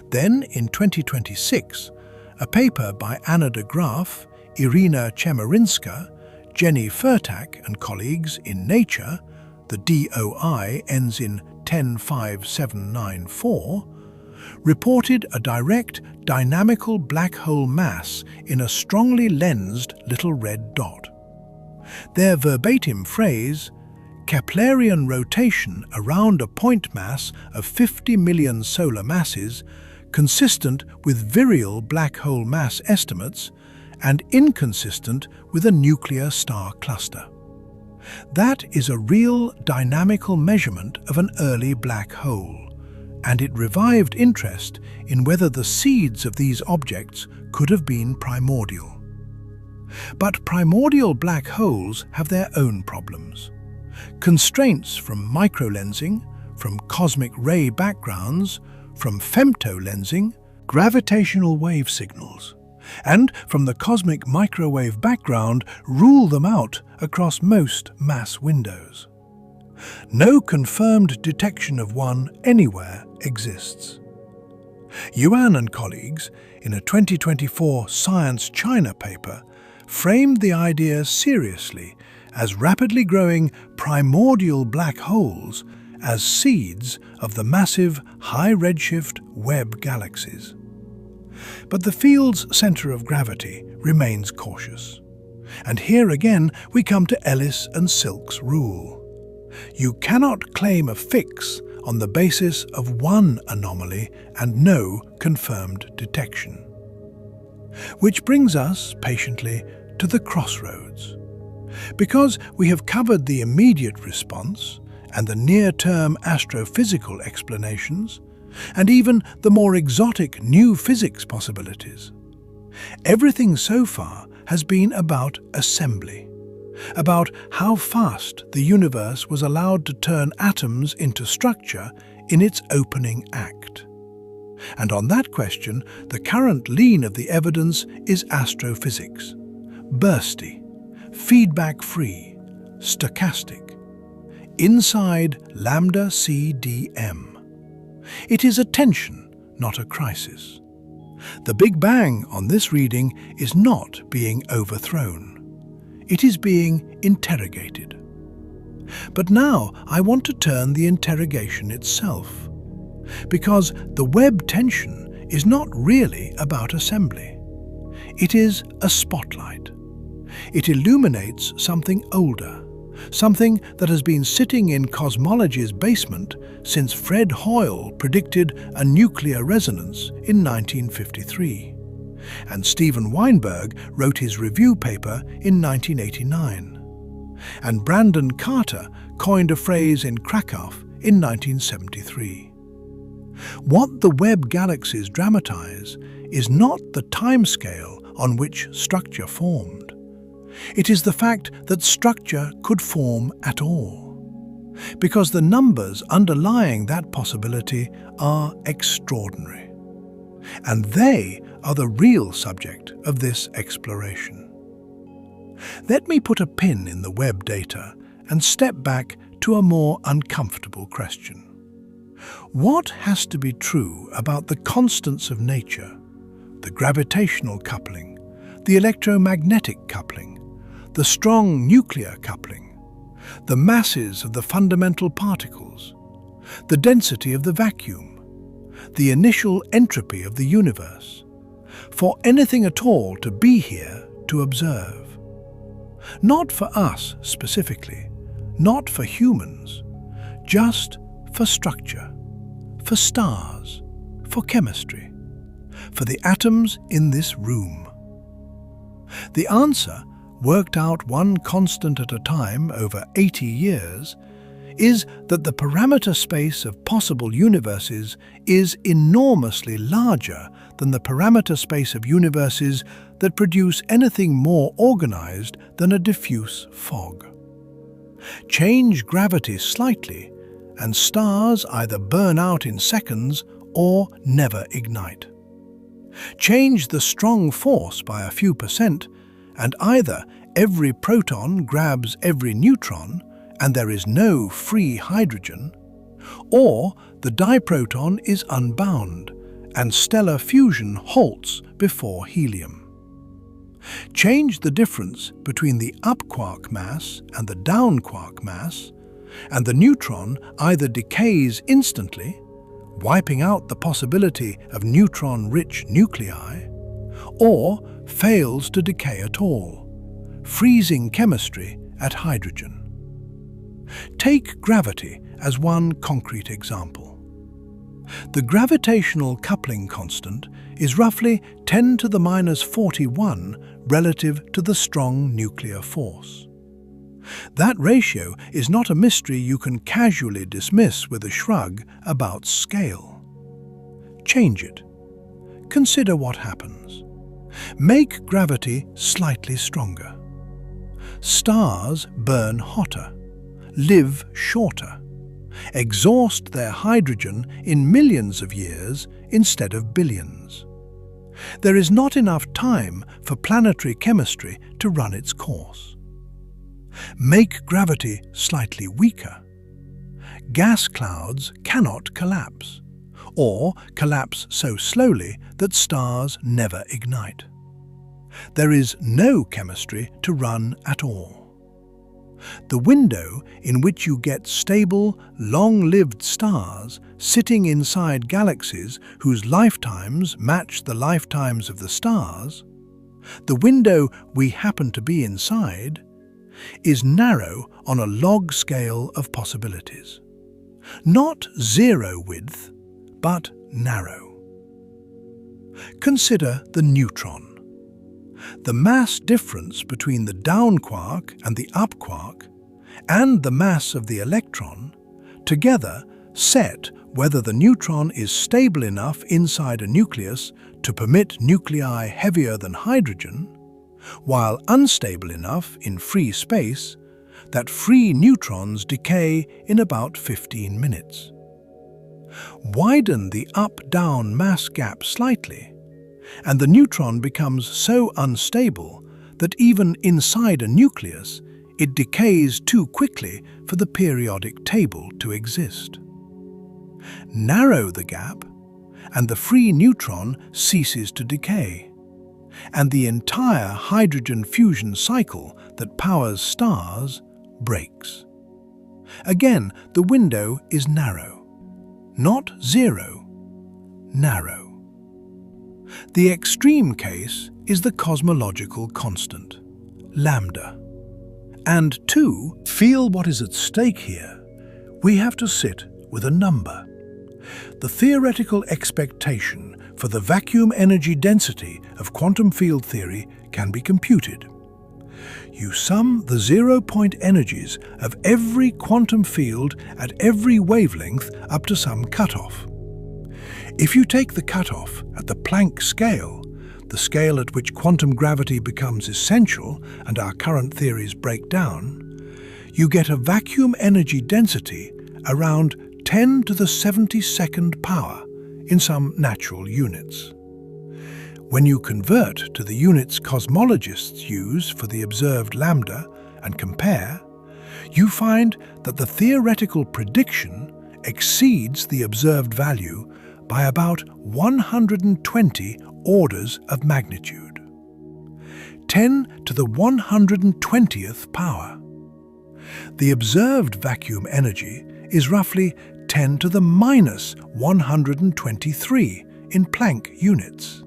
Then, in 2026, a paper by Anna de Graaf, Irina Chemerinska, Jenny Furtak and colleagues in Nature, the DOI ends in 105794, reported a direct dynamical black hole mass in a strongly lensed little red dot. Their verbatim phrase, Keplerian rotation around a point mass of 50 million solar masses, consistent with virial black hole mass estimates and inconsistent with a nuclear star cluster. That is a real dynamical measurement of an early black hole, and it revived interest in whether the seeds of these objects could have been primordial. But primordial black holes have their own problems. Constraints from microlensing, from cosmic ray backgrounds, from femtolensing, gravitational wave signals, and from the cosmic microwave background rule them out across most mass windows. No confirmed detection of one anywhere exists. Yuan and colleagues, in a 2024 Science China paper, framed the idea seriously as rapidly growing primordial black holes as seeds of the massive high redshift Webb galaxies. But the field's centre of gravity remains cautious. And here again we come to Ellis and Silk's rule. You cannot claim a fix on the basis of one anomaly and no confirmed detection. Which brings us, patiently, to the crossroads. Because we have covered the immediate response and the near-term astrophysical explanations, and even the more exotic new physics possibilities, everything so far has been about assembly, about how fast the universe was allowed to turn atoms into structure in its opening act. And on that question, the current lean of the evidence is astrophysics, bursty, feedback-free, stochastic, inside Lambda-CDM. It is a tension, not a crisis. The Big Bang on this reading is not being overthrown. It is being interrogated. But now I want to turn the interrogation itself, because the Webb tension is not really about assembly. It is a spotlight. It illuminates something older, something that has been sitting in cosmology's basement since Fred Hoyle predicted a nuclear resonance in 1953. And Steven Weinberg wrote his review paper in 1989. And Brandon Carter coined a phrase in Krakow in 1973. What the Webb galaxies dramatize is not the timescale on which structure formed. It is the fact that structure could form at all, because the numbers underlying that possibility are extraordinary. And they are the real subject of this exploration. Let me put a pin in the Webb data and step back to a more uncomfortable question. What has to be true about the constants of nature, the gravitational coupling, the electromagnetic coupling, the strong nuclear coupling, the masses of the fundamental particles, the density of the vacuum, the initial entropy of the universe, for anything at all to be here to observe? Not for us specifically, not for humans, just for structure, for stars, for chemistry, for the atoms in this room. The answer, worked out one constant at a time over 80 years, is that the parameter space of possible universes is enormously larger than the parameter space of universes that produce anything more organized than a diffuse fog. Change gravity slightly, and stars either burn out in seconds or never ignite. Change the strong force by a few percent, and either every proton grabs every neutron and there is no free hydrogen, or the diproton is unbound and stellar fusion halts before helium. Change the difference between the up quark mass and the down quark mass, and the neutron either decays instantly, wiping out the possibility of neutron-rich nuclei, or fails to decay at all, freezing chemistry at hydrogen. Take gravity as one concrete example. The gravitational coupling constant is roughly 10 to the minus 41 relative to the strong nuclear force. That ratio is not a mystery you can casually dismiss with a shrug about scale. Change it. Consider what happens. Make gravity slightly stronger. Stars burn hotter, live shorter, exhaust their hydrogen in millions of years instead of billions. There is not enough time for planetary chemistry to run its course. Make gravity slightly weaker. Gas clouds cannot collapse, or collapse so slowly that stars never ignite. There is no chemistry to run at all. The window in which you get stable, long-lived stars sitting inside galaxies whose lifetimes match the lifetimes of the stars, the window we happen to be inside, is narrow on a log scale of possibilities. Not zero width, but narrow. Consider the neutron. The mass difference between the down quark and the up quark, and the mass of the electron, together set whether the neutron is stable enough inside a nucleus to permit nuclei heavier than hydrogen, while unstable enough in free space that free neutrons decay in about 15 minutes. Widen the up-down mass gap slightly, and the neutron becomes so unstable that even inside a nucleus, it decays too quickly for the periodic table to exist. Narrow the gap, and the free neutron ceases to decay, and the entire hydrogen fusion cycle that powers stars breaks. Again, the window is narrow. Not zero, narrow. The extreme case is the cosmological constant, lambda. And to feel what is at stake here, we have to sit with a number. The theoretical expectation for the vacuum energy density of quantum field theory can be computed. You sum the zero-point energies of every quantum field at every wavelength up to some cutoff. If you take the cutoff at the Planck scale, the scale at which quantum gravity becomes essential and our current theories break down, you get a vacuum energy density around 10 to the 72nd power in some natural units. When you convert to the units cosmologists use for the observed lambda and compare, you find that the theoretical prediction exceeds the observed value by about 120 orders of magnitude. 10 to the 120th power. The observed vacuum energy is roughly 10 to the minus 123 in Planck units.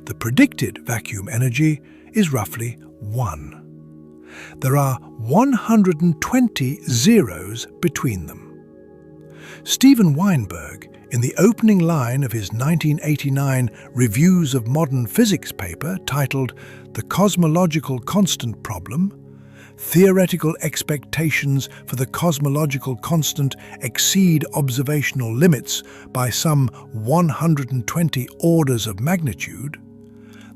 The predicted vacuum energy is roughly 1. There are 120 zeros between them. Stephen Weinberg, in the opening line of his 1989 Reviews of Modern Physics paper titled The Cosmological Constant Problem, Theoretical Expectations for the Cosmological Constant Exceed Observational Limits by some 120 orders of magnitude,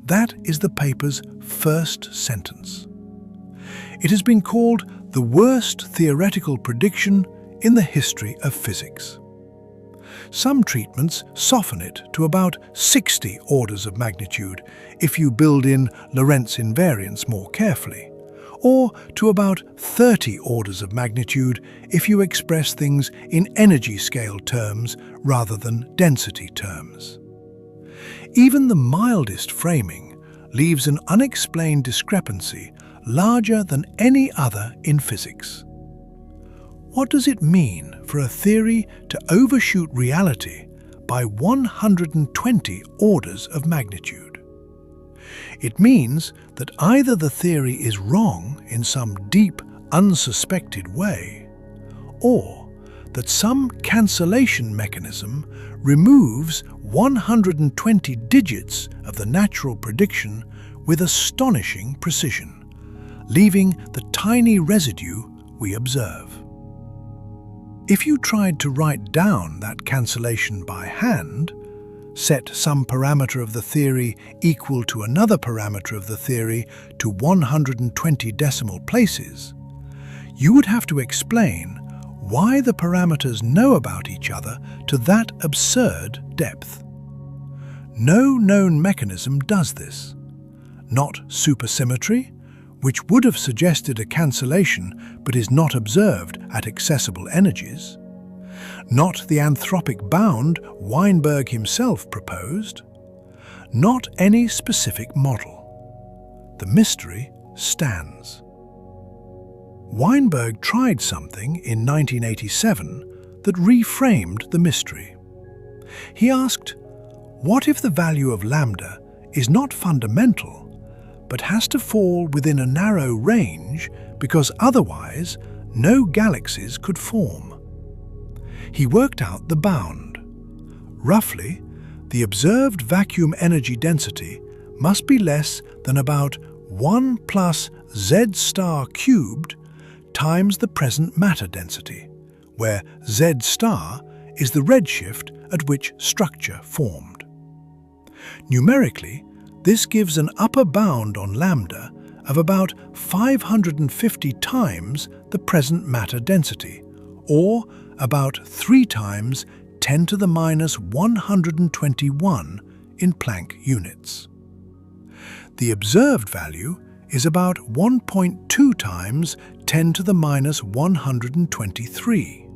that is the paper's first sentence. It has been called the worst theoretical prediction in the history of physics. Some treatments soften it to about 60 orders of magnitude if you build in Lorentz invariance more carefully, or to about 30 orders of magnitude if you express things in energy scale terms rather than density terms. Even the mildest framing leaves an unexplained discrepancy larger than any other in physics. What does it mean for a theory to overshoot reality by 120 orders of magnitude? It means that either the theory is wrong in some deep, unsuspected way, or that some cancellation mechanism removes 120 digits of the natural prediction with astonishing precision, leaving the tiny residue we observe. If you tried to write down that cancellation by hand, set some parameter of the theory equal to another parameter of the theory to 120 decimal places, you would have to explain why the parameters know about each other to that absurd depth. No known mechanism does this. Not supersymmetry, which would have suggested a cancellation but is not observed at accessible energies. Not the anthropic bound Weinberg himself proposed. Not any specific model. The mystery stands. Weinberg tried something in 1987 that reframed the mystery. He asked, what if the value of lambda is not fundamental, but has to fall within a narrow range because otherwise no galaxies could form? He worked out the bound. Roughly, the observed vacuum energy density must be less than about 1 plus Z star cubed times the present matter density, where Z star is the redshift at which structure formed. Numerically, this gives an upper bound on lambda of about 550 times the present matter density, or about 3 times 10 to the minus 121 in Planck units. The observed value is about 1.2 times 10 to the minus 123.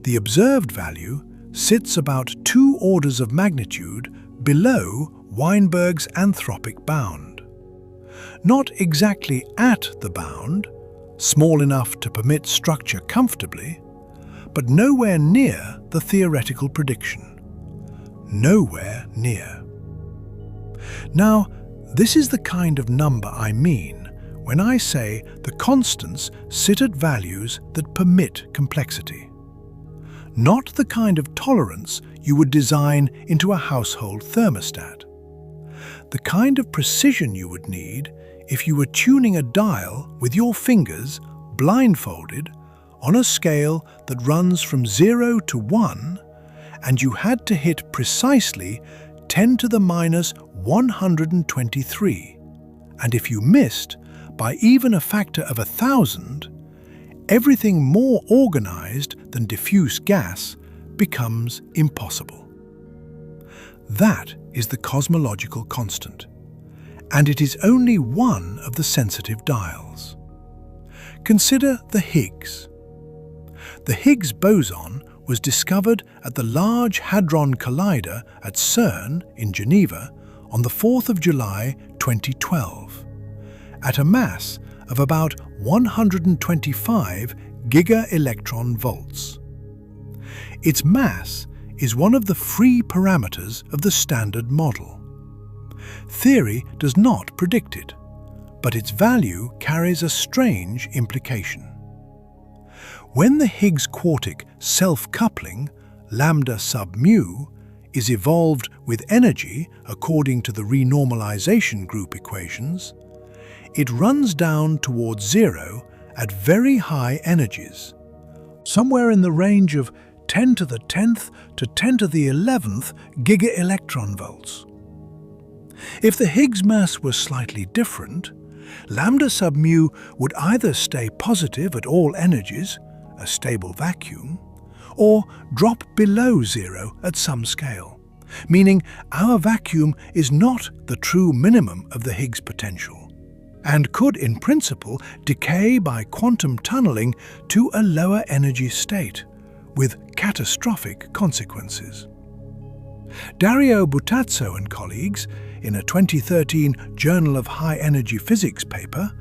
The observed value sits about 2 orders of magnitude below Weinberg's anthropic bound. Not exactly at the bound, small enough to permit structure comfortably, but nowhere near the theoretical prediction. Nowhere near. Now, this is the kind of number I mean when I say the constants sit at values that permit complexity. Not the kind of tolerance you would design into a household thermostat. The kind of precision you would need if you were tuning a dial with your fingers, blindfolded, on a scale that runs from 0 to 1, and you had to hit precisely 10 to the minus 123. And if you missed by even a factor of 1,000, everything more organized than diffuse gas becomes impossible. That is the cosmological constant, and it is only one of the sensitive dials. Consider the Higgs. The Higgs boson was discovered at the Large Hadron Collider at CERN in Geneva on the 4th of July 2012, at a mass of about 125 giga-electron volts. Its mass is one of the free parameters of the Standard Model. Theory does not predict it, but its value carries a strange implication. When the Higgs quartic self-coupling, lambda sub mu, is evolved with energy according to the renormalization group equations, it runs down towards 0 at very high energies, somewhere in the range of 10 to the 10th to 10 to the 11th giga-electron volts. If the Higgs mass was slightly different, lambda sub mu would either stay positive at all energies, a stable vacuum, or drop below 0 at some scale, meaning our vacuum is not the true minimum of the Higgs potential, and could in principle decay by quantum tunneling to a lower energy state, with catastrophic consequences. Dario Butatso and colleagues, in a 2013 Journal of High Energy Physics paper,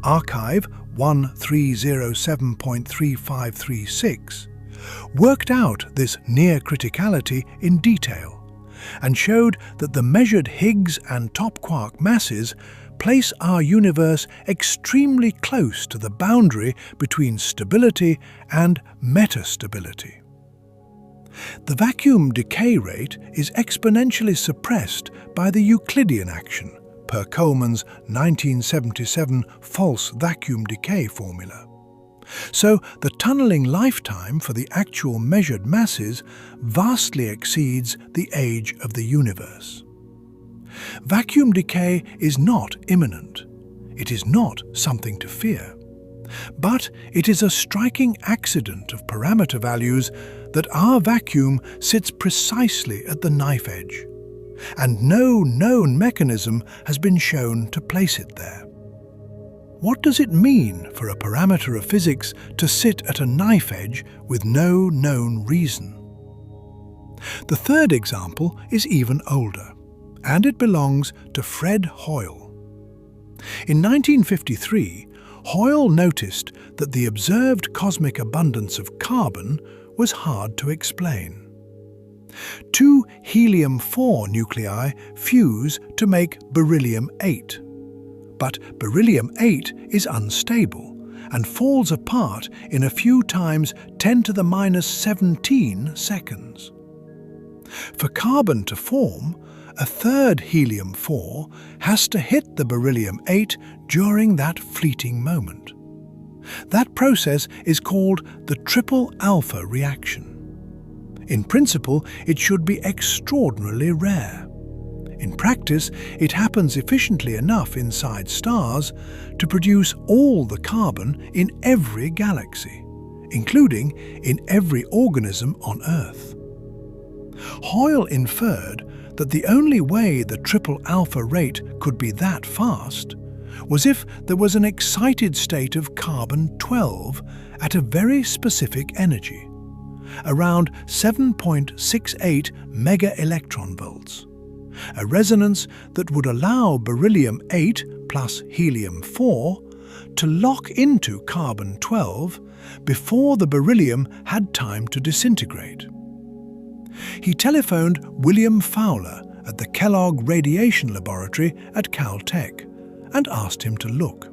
Archive 1307.3536, worked out this near criticality in detail and showed that the measured Higgs and top quark masses place our universe extremely close to the boundary between stability and metastability. The vacuum decay rate is exponentially suppressed by the Euclidean action, per Coleman's 1977 false vacuum decay formula. So the tunneling lifetime for the actual measured masses vastly exceeds the age of the universe. Vacuum decay is not imminent. It is not something to fear. But it is a striking accident of parameter values that our vacuum sits precisely at the knife edge, and no known mechanism has been shown to place it there. What does it mean for a parameter of physics to sit at a knife edge with no known reason? The third example is even older, and it belongs to Fred Hoyle. In 1953, Hoyle noticed that the observed cosmic abundance of carbon was hard to explain. Two helium-4 nuclei fuse to make beryllium-8. But beryllium-8 is unstable and falls apart in a few times 10 to the minus 17 seconds. For carbon to form, a third helium-4 has to hit the beryllium-8 during that fleeting moment. That process is called the triple alpha reaction. In principle, it should be extraordinarily rare. In practice, it happens efficiently enough inside stars to produce all the carbon in every galaxy, including in every organism on Earth. Hoyle inferred that the only way the triple alpha rate could be that fast was if there was an excited state of carbon-12 at a very specific energy, around 7.68 mega-electronvolts, a resonance that would allow beryllium-8 plus helium-4 to lock into carbon-12 before the beryllium had time to disintegrate. He telephoned William Fowler at the Kellogg Radiation Laboratory at Caltech and asked him to look.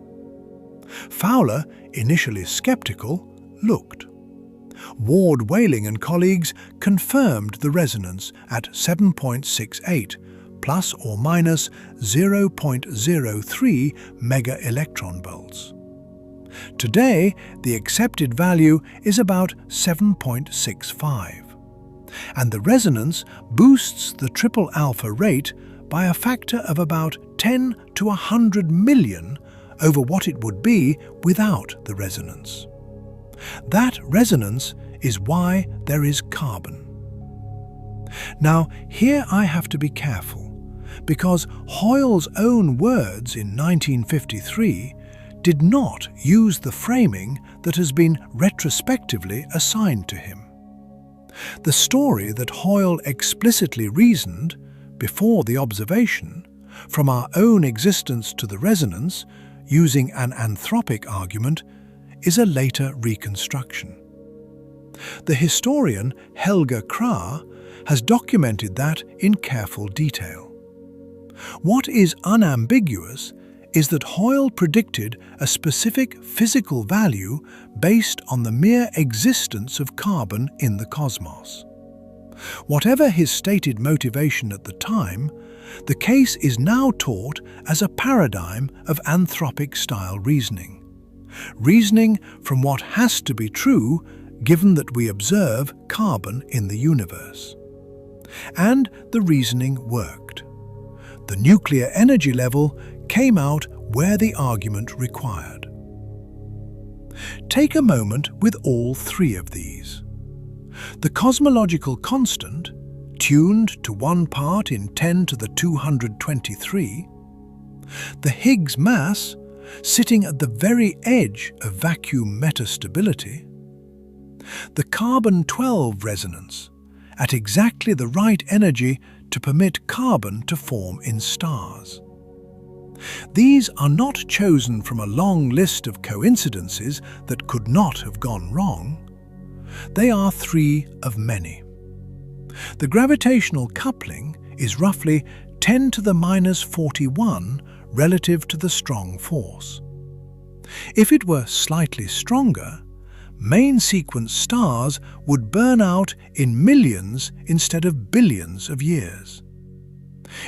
Fowler, initially skeptical, looked. Ward Whaling and colleagues confirmed the resonance at 7.68 plus or minus 0.03 mega-electronvolts. Today, the accepted value is about 7.65. And the resonance boosts the triple alpha rate by a factor of about 10 to 100 million over what it would be without the resonance. That resonance is why there is carbon. Now, here I have to be careful, because Hoyle's own words in 1953 did not use the framing that has been retrospectively assigned to him. The story that Hoyle explicitly reasoned, before the observation, from our own existence to the resonance, using an anthropic argument, is a later reconstruction. The historian Helga Krah has documented that in careful detail. What is unambiguous is that Hoyle predicted a specific physical value based on the mere existence of carbon in the cosmos. Whatever his stated motivation at the time, the case is now taught as a paradigm of anthropic-style reasoning. Reasoning from what has to be true given that we observe carbon in the universe. And the reasoning worked. The nuclear energy level came out where the argument required. Take a moment with all three of these. The cosmological constant, tuned to 1 part in 10 to the 223, the Higgs mass, sitting at the very edge of vacuum metastability, the carbon-12 resonance, at exactly the right energy to permit carbon to form in stars. These are not chosen from a long list of coincidences that could not have gone wrong. They are three of many. The gravitational coupling is roughly 10 to the minus 41 relative to the strong force. If it were slightly stronger, main sequence stars would burn out in millions instead of billions of years.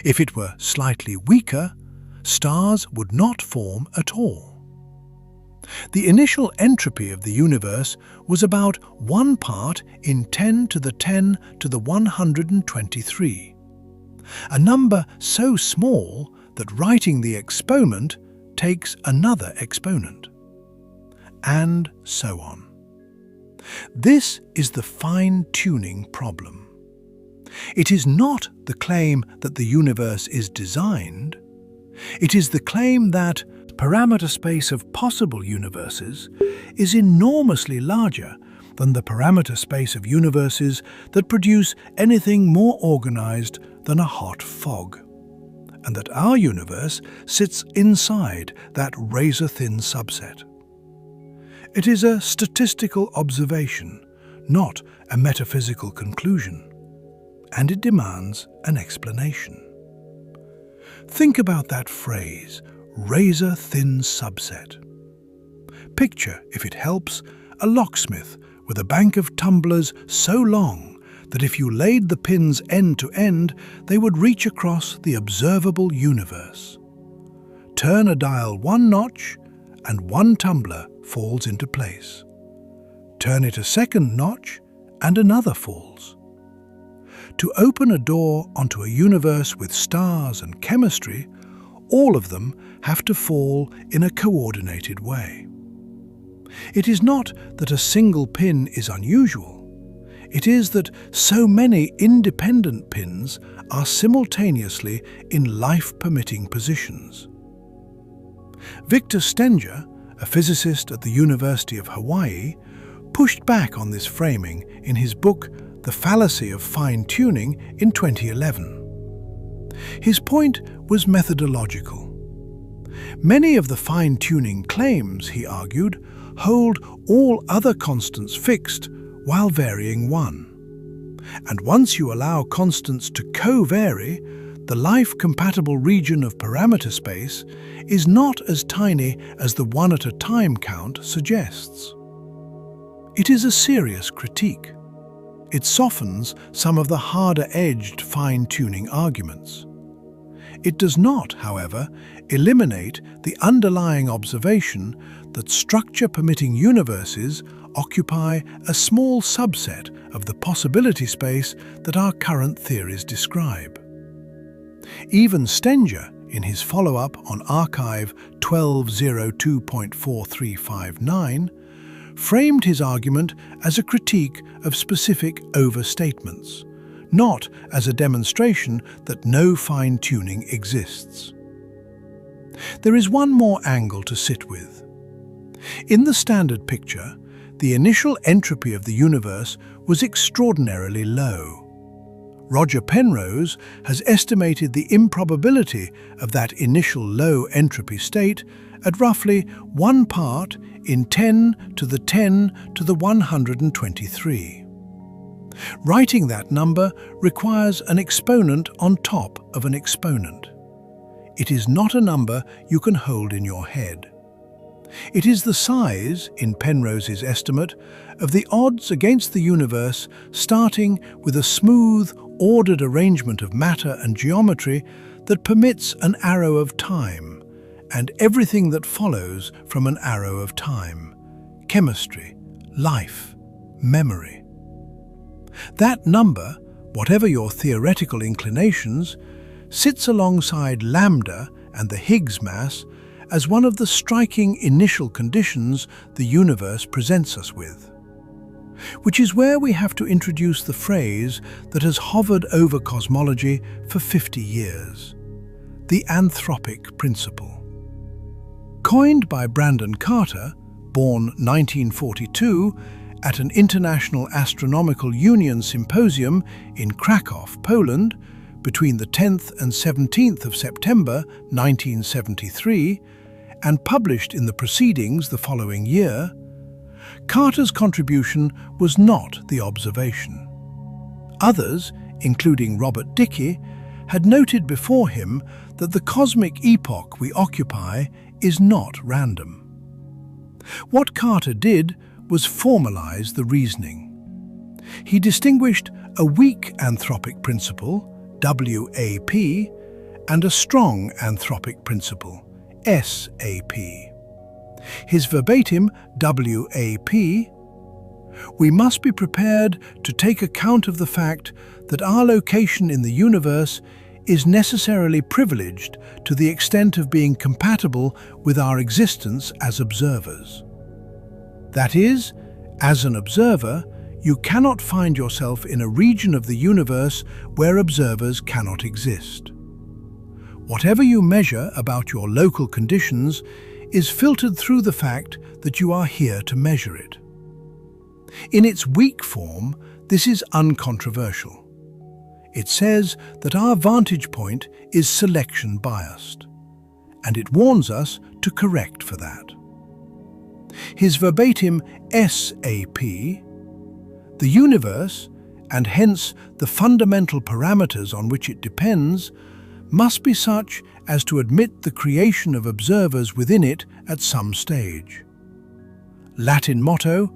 If it were slightly weaker, stars would not form at all. The initial entropy of the universe was about 1 part in 10 to the 10 to the 123, a number so small that writing the exponent takes another exponent. and so on. This is the fine-tuning problem. It is not the claim that the universe is designed. It is the claim that the parameter space of possible universes is enormously larger than the parameter space of universes that produce anything more organized than a hot fog, and that our universe sits inside that razor-thin subset. It is a statistical observation, not a metaphysical conclusion, and it demands an explanation. Think about that phrase, razor-thin subset. Picture, if it helps, a locksmith with a bank of tumblers so long that if you laid the pins end to end, they would reach across the observable universe. Turn a dial one notch, and one tumbler falls into place. Turn it a second notch, and another falls. To open a door onto a universe with stars and chemistry, all of them have to fall in a coordinated way. It is not that a single pin is unusual. It is that so many independent pins are simultaneously in life-permitting positions. Victor Stenger, a physicist at the University of Hawaii, pushed back on this framing in his book The Fallacy of Fine-Tuning in 2011. His point was methodological. Many of the fine-tuning claims, he argued, hold all other constants fixed while varying one. And once you allow constants to co-vary, the life-compatible region of parameter space is not as tiny as the one-at-a-time count suggests. It is a serious critique. It softens some of the harder-edged fine-tuning arguments. It does not, however, eliminate the underlying observation that structure-permitting universes occupy a small subset of the possibility space that our current theories describe. Even Stenger, in his follow-up on Archive 1202.4359, framed his argument as a critique of specific overstatements, not as a demonstration that no fine-tuning exists. There is one more angle to sit with. In the standard picture, the initial entropy of the universe was extraordinarily low. Roger Penrose has estimated the improbability of that initial low entropy state at roughly 1 part in 10 to the 10 to the 123. Writing that number requires an exponent on top of an exponent. It is not a number you can hold in your head. It is the size, in Penrose's estimate, of the odds against the universe starting with a smooth, ordered arrangement of matter and geometry that permits an arrow of time, and everything that follows from an arrow of time: chemistry, life, memory. That number, whatever your theoretical inclinations, sits alongside lambda and the Higgs mass as one of the striking initial conditions the universe presents us with. Which is where we have to introduce the phrase that has hovered over cosmology for 50 years, the Anthropic Principle. Coined by Brandon Carter, born 1942, at an International Astronomical Union symposium in Krakow, Poland, between the 10th and 17th of September 1973, and published in the Proceedings the following year, Carter's contribution was not the observation. Others, including Robert Dekel, had noted before him that the cosmic epoch we occupy is not random. What Carter did was formalize the reasoning. He distinguished a weak anthropic principle, WAP, and a strong anthropic principle, SAP. His verbatim WAP: "We must be prepared to take account of the fact that our location in the universe is necessarily privileged to the extent of being compatible with our existence as observers." That is, as an observer, you cannot find yourself in a region of the universe where observers cannot exist. Whatever you measure about your local conditions is filtered through the fact that you are here to measure it. In its weak form, this is uncontroversial. It says that our vantage point is selection biased, and it warns us to correct for that. His verbatim SAP, the universe, and hence the fundamental parameters on which it depends, must be such as to admit the creation of observers within it at some stage. Latin motto,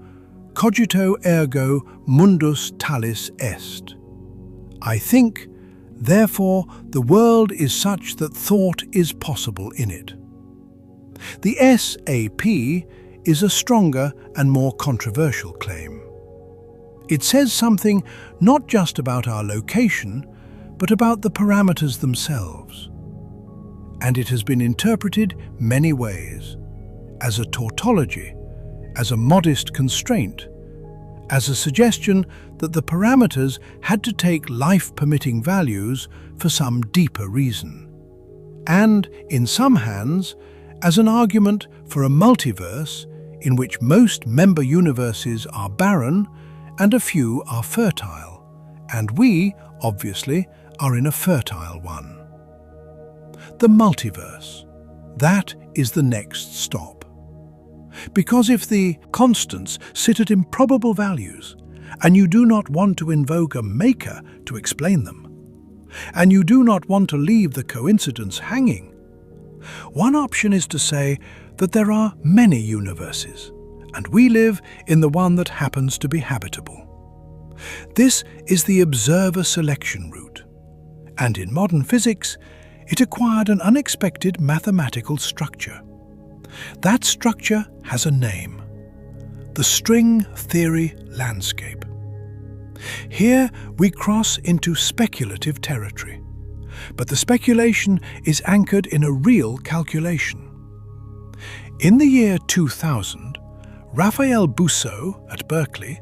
cogito ergo mundus talis est. I think, therefore the world is such that thought is possible in it. The SAP is a stronger and more controversial claim. It says something not just about our location, but about the parameters themselves. And it has been interpreted many ways, as a tautology, as a modest constraint, as a suggestion that the parameters had to take life-permitting values for some deeper reason, and, in some hands, as an argument for a multiverse in which most member universes are barren and a few are fertile, and we, obviously, are in a fertile one. The multiverse. That is the next stop. Because if the constants sit at improbable values, and you do not want to invoke a maker to explain them, and you do not want to leave the coincidence hanging, one option is to say that there are many universes, and we live in the one that happens to be habitable. This is the observer selection route, and in modern physics, it acquired an unexpected mathematical structure. That structure has a name: the string theory landscape. Here we cross into speculative territory, but the speculation is anchored in a real calculation. In the year 2000, Raphael Boussot at Berkeley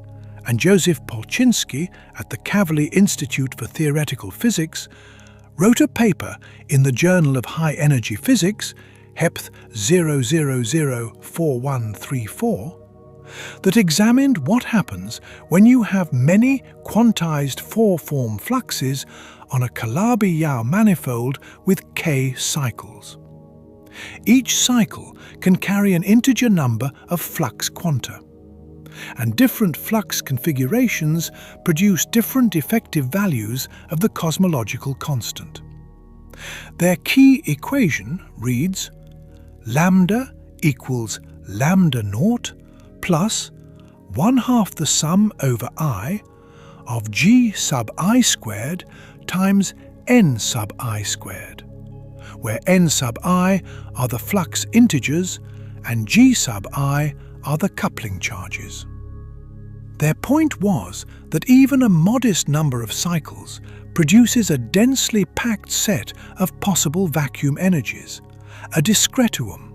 and Joseph Polchinski at the Kavli Institute for Theoretical Physics wrote a paper in the Journal of High Energy Physics, Hepth 0004134, that examined what happens when you have many quantized four-form fluxes on a Calabi-Yau manifold with k cycles. Each cycle can carry an integer number of flux quanta, and different flux configurations produce different effective values of the cosmological constant. Their key equation reads lambda equals lambda naught plus 1/2 the sum over I of g sub I squared times n sub I squared, where n sub I are the flux integers and g sub I are the coupling charges. Their point was that even a modest number of cycles produces a densely packed set of possible vacuum energies, a discretuum,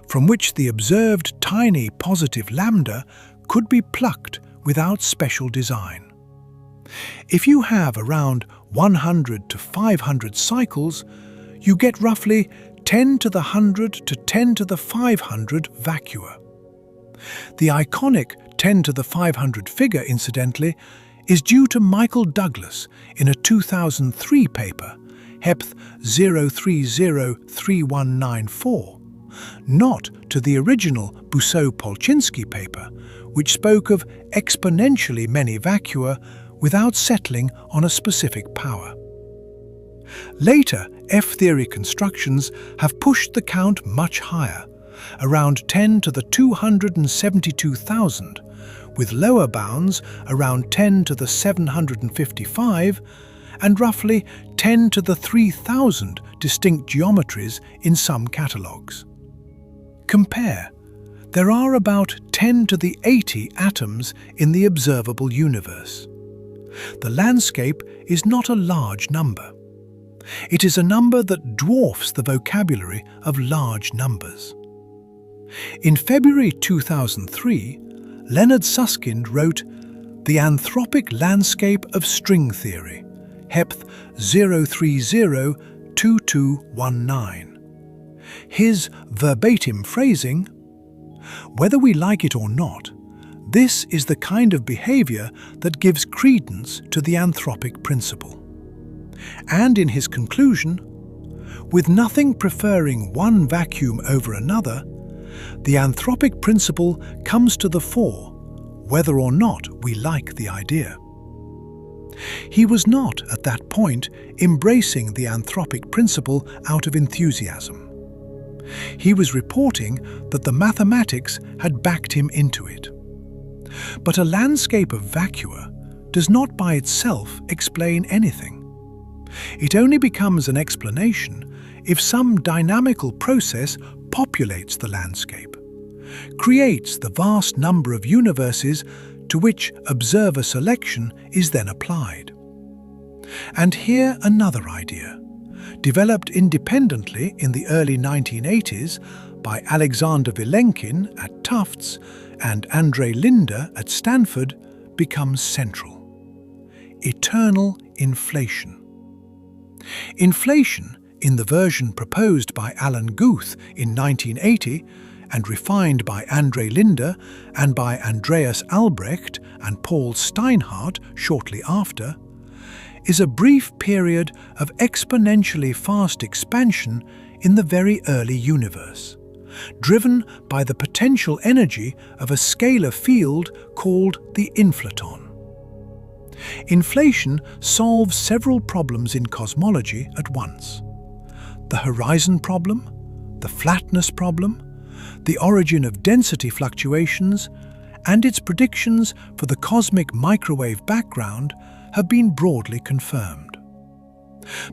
from which the observed tiny positive lambda could be plucked without special design. If you have around 100 to 500 cycles, you get roughly 10 to the 100 to 10 to the 500 vacua. The iconic 10 to the 500 figure, incidentally, is due to Michael Douglas in a 2003 paper, Hepth 0303194, not to the original Boussot-Polchinski paper, which spoke of exponentially many vacua without settling on a specific power. Later F-theory constructions have pushed the count much higher, around 10 to the 272,000, with lower bounds around 10 to the 755 and roughly 10 to the 3,000 distinct geometries in some catalogues. Compare. There are about 10 to the 80 atoms in the observable universe. The landscape is not a large number. It is a number that dwarfs the vocabulary of large numbers. In February 2003, Leonard Susskind wrote The Anthropic Landscape of String Theory, Hepth 0302219. His verbatim phrasing, "Whether we like it or not, this is the kind of behavior that gives credence to the anthropic principle." And in his conclusion, with nothing preferring one vacuum over another, the anthropic principle comes to the fore, whether or not we like the idea. He was not, at that point, embracing the anthropic principle out of enthusiasm. He was reporting that the mathematics had backed him into it. But a landscape of vacua does not by itself explain anything. It only becomes an explanation if some dynamical process populates the landscape, creates the vast number of universes to which observer selection is then applied. And here another idea, developed independently in the early 1980s by Alexander Vilenkin at Tufts and Andre Linde at Stanford, becomes central. Eternal inflation. Inflation, in the version proposed by Alan Guth in 1980 and refined by Andre Linde and by Andreas Albrecht and Paul Steinhardt shortly after, is a brief period of exponentially fast expansion in the very early universe, driven by the potential energy of a scalar field called the inflaton. Inflation solves several problems in cosmology at once: the horizon problem, the flatness problem, the origin of density fluctuations, and its predictions for the cosmic microwave background have been broadly confirmed.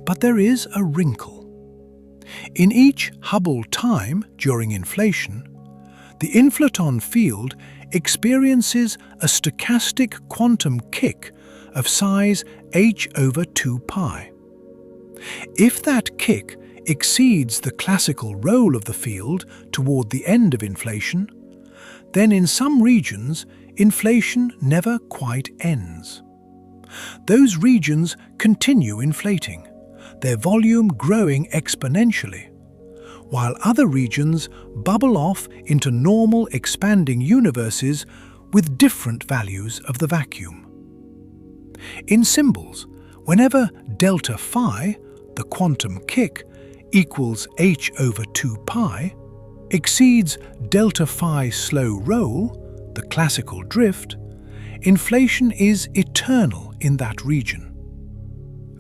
But there is a wrinkle. In each Hubble time during inflation, the inflaton field experiences a stochastic quantum kick of size h over 2 pi. If that kick exceeds the classical roll of the field toward the end of inflation, then in some regions inflation never quite ends. Those regions continue inflating, their volume growing exponentially, while other regions bubble off into normal expanding universes with different values of the vacuum. In symbols, whenever delta phi, the quantum kick, equals h over 2 pi, exceeds delta phi slow roll, the classical drift, inflation is eternal in that region.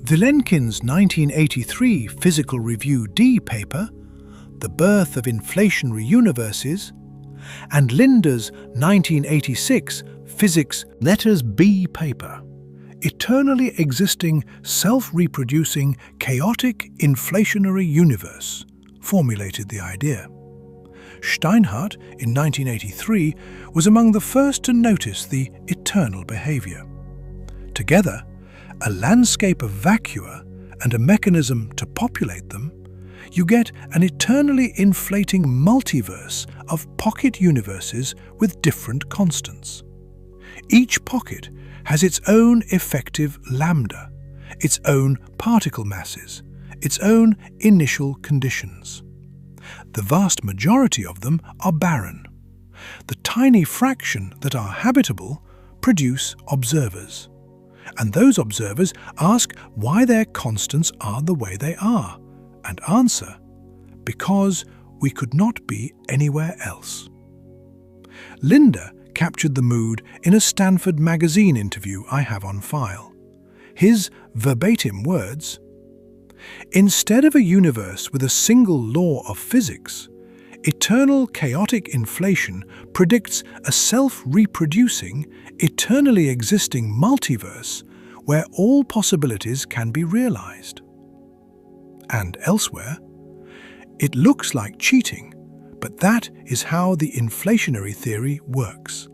Vilenkin's 1983 Physical Review D paper, The Birth of Inflationary Universes, and Linde's 1986 Physics Letters B paper, Eternally Existing Self-Reproducing Chaotic Inflationary Universe, formulated the idea. Steinhardt, in 1983, was among the first to notice the eternal behavior. Together, a landscape of vacua and a mechanism to populate them, you get an eternally inflating multiverse of pocket universes with different constants. Each pocket has its own effective lambda, its own particle masses, its own initial conditions. The vast majority of them are barren. The tiny fraction that are habitable produce observers. And those observers ask why their constants are the way they are, and answer, because we could not be anywhere else. Linde captured the mood in a Stanford magazine interview I have on file. His verbatim words, "Instead of a universe with a single law of physics, eternal chaotic inflation predicts a self-reproducing, eternally existing multiverse where all possibilities can be realized." And elsewhere, "It looks like cheating, but that is how the inflationary theory works."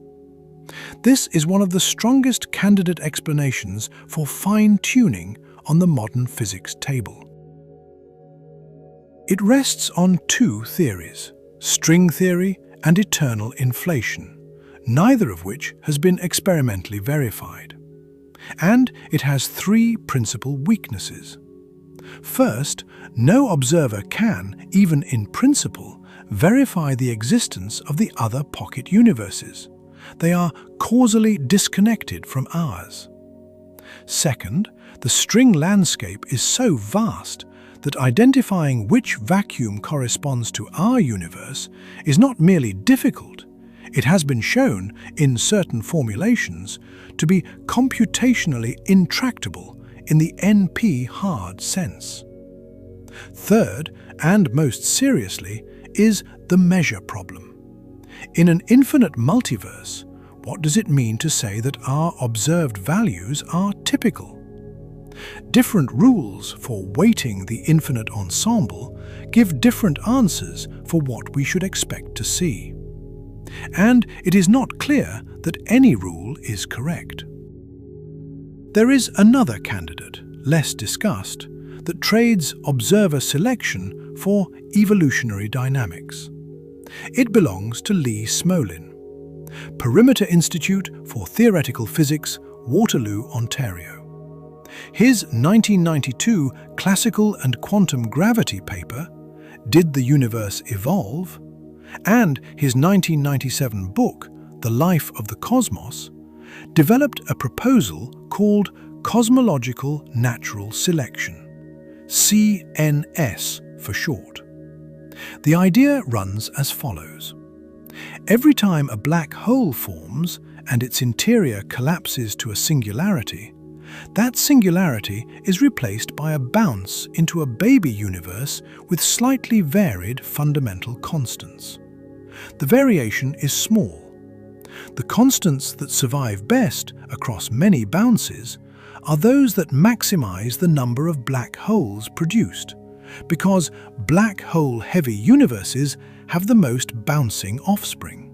This is one of the strongest candidate explanations for fine-tuning on the modern physics table. It rests on two theories, string theory and eternal inflation, neither of which has been experimentally verified. And it has three principal weaknesses. First, no observer can, even in principle, verify the existence of the other pocket universes. They are causally disconnected from ours. Second, the string landscape is so vast that identifying which vacuum corresponds to our universe is not merely difficult, it has been shown, in certain formulations, to be computationally intractable in the NP-hard sense. Third, and most seriously, is the measure problem. In an infinite multiverse, what does it mean to say that our observed values are typical? Different rules for weighting the infinite ensemble give different answers for what we should expect to see. And it is not clear that any rule is correct. There is another candidate, less discussed, that trades observer selection for evolutionary dynamics. It belongs to Lee Smolin, Perimeter Institute for Theoretical Physics, Waterloo, Ontario. His 1992 Classical and Quantum Gravity paper, Did the Universe Evolve?, and his 1997 book, The Life of the Cosmos, developed a proposal called Cosmological Natural Selection, CNS for short. The idea runs as follows. Every time a black hole forms and its interior collapses to a singularity, that singularity is replaced by a bounce into a baby universe with slightly varied fundamental constants. The variation is small. The constants that survive best across many bounces are those that maximize the number of black holes produced, because black hole-heavy universes have the most bouncing offspring.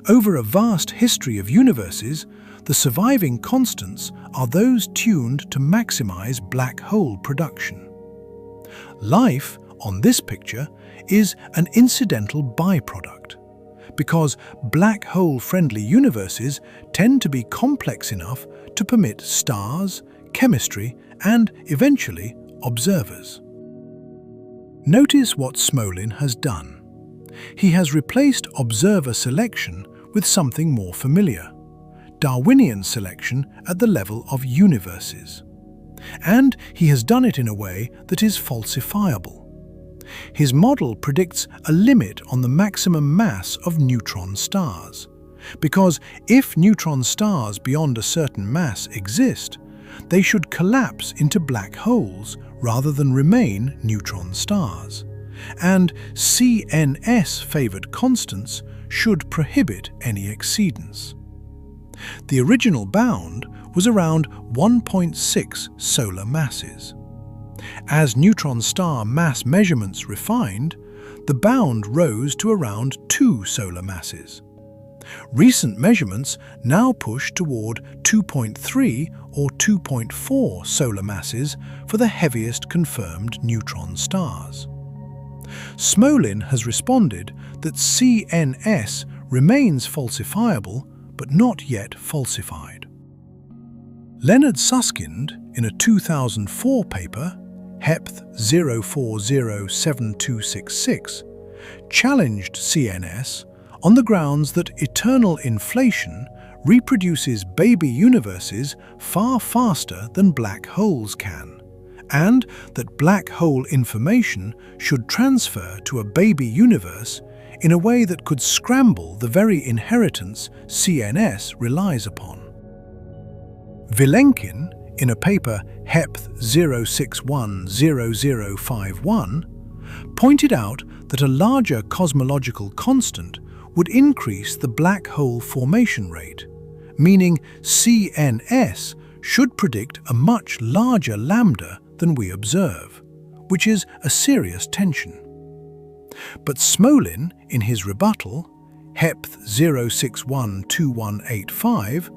Over a vast history of universes, the surviving constants are those tuned to maximize black hole production. Life, on this picture, is an incidental byproduct, because black hole-friendly universes tend to be complex enough to permit stars, chemistry, and, eventually, observers. Notice what Smolin has done. He has replaced observer selection with something more familiar, Darwinian selection at the level of universes. And he has done it in a way that is falsifiable. His model predicts a limit on the maximum mass of neutron stars, because if neutron stars beyond a certain mass exist, they should collapse into black holes rather than remain neutron stars, and CNS-favored constants should prohibit any exceedance. The original bound was around 1.6 solar masses. As neutron star mass measurements refined, the bound rose to around 2 solar masses. Recent measurements now push toward 2.3 or 2.4 solar masses for the heaviest confirmed neutron stars. Smolin has responded that CNS remains falsifiable but not yet falsified. Leonard Susskind, in a 2004 paper, Hepth 0407266, challenged CNS on the grounds that eternal inflation reproduces baby universes far faster than black holes can, and that black hole information should transfer to a baby universe in a way that could scramble the very inheritance CNS relies upon. Vilenkin, in a paper Hepth 0610051, pointed out that a larger cosmological constant would increase the black hole formation rate, meaning CNS should predict a much larger lambda than we observe, which is a serious tension. But Smolin, in his rebuttal, Hepth 0612185,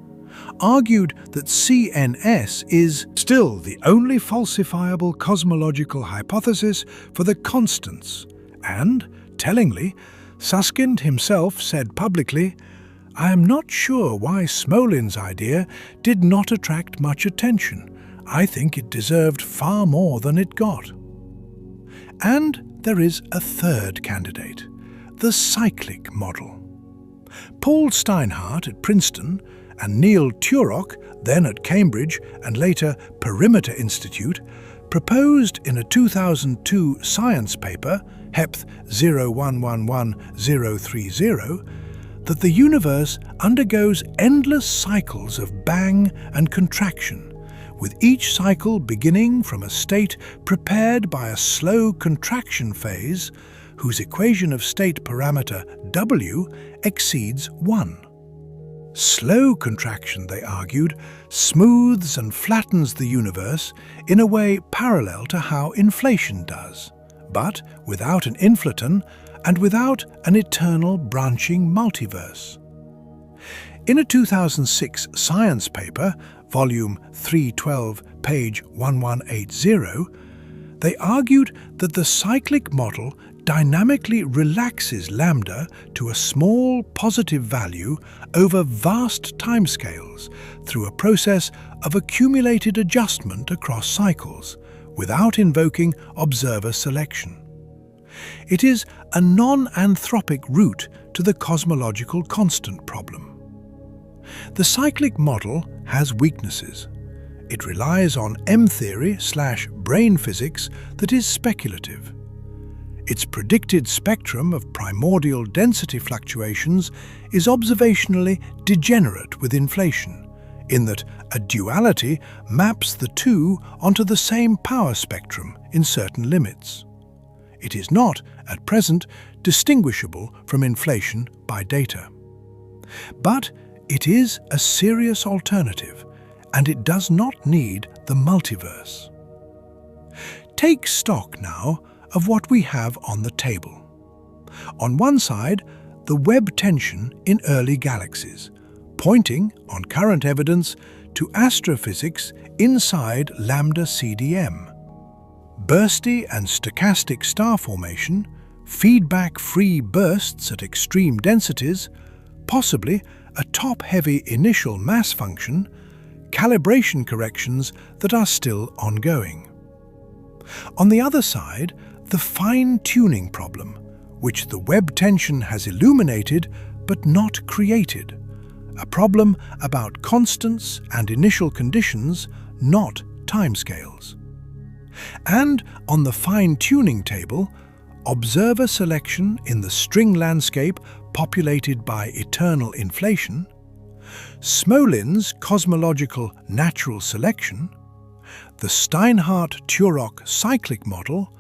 argued that CNS is still the only falsifiable cosmological hypothesis for the constants, and, tellingly, Susskind himself said publicly, "I am not sure why Smolin's idea did not attract much attention. I think it deserved far more than it got." And there is a third candidate, the cyclic model. Paul Steinhardt at Princeton and Neil Turok, then at Cambridge and later Perimeter Institute, proposed in a 2002 science paper, Hepth 0111030, that the universe undergoes endless cycles of bang and contraction, with each cycle beginning from a state prepared by a slow contraction phase whose equation of state parameter W exceeds 1. Slow contraction, they argued, smooths and flattens the universe in a way parallel to how inflation does, but without an inflaton and without an eternal branching multiverse. In a 2006 science paper, volume 312, page 1180, they argued that the cyclic model dynamically relaxes lambda to a small positive value over vast timescales through a process of accumulated adjustment across cycles, without invoking observer selection. It is a non-anthropic route to the cosmological constant problem. The cyclic model has weaknesses. It relies on M-theory/brain physics that is speculative. Its predicted spectrum of primordial density fluctuations is observationally degenerate with inflation, in that a duality maps the two onto the same power spectrum in certain limits. It is not, at present, distinguishable from inflation by data. But it is a serious alternative, and it does not need the multiverse. Take stock now of what we have on the table. On one side, the Webb tension in early galaxies, pointing, on current evidence, to astrophysics inside Lambda-CDM. Bursty and stochastic star formation, feedback-free bursts at extreme densities, possibly a top-heavy initial mass function, calibration corrections that are still ongoing. On the other side, the fine-tuning problem, which the Webb tension has illuminated but not created, a problem about constants and initial conditions, not timescales. And on the fine-tuning table, observer selection in the string landscape populated by eternal inflation, Smolin's cosmological natural selection, the Steinhardt-Turok cyclic model,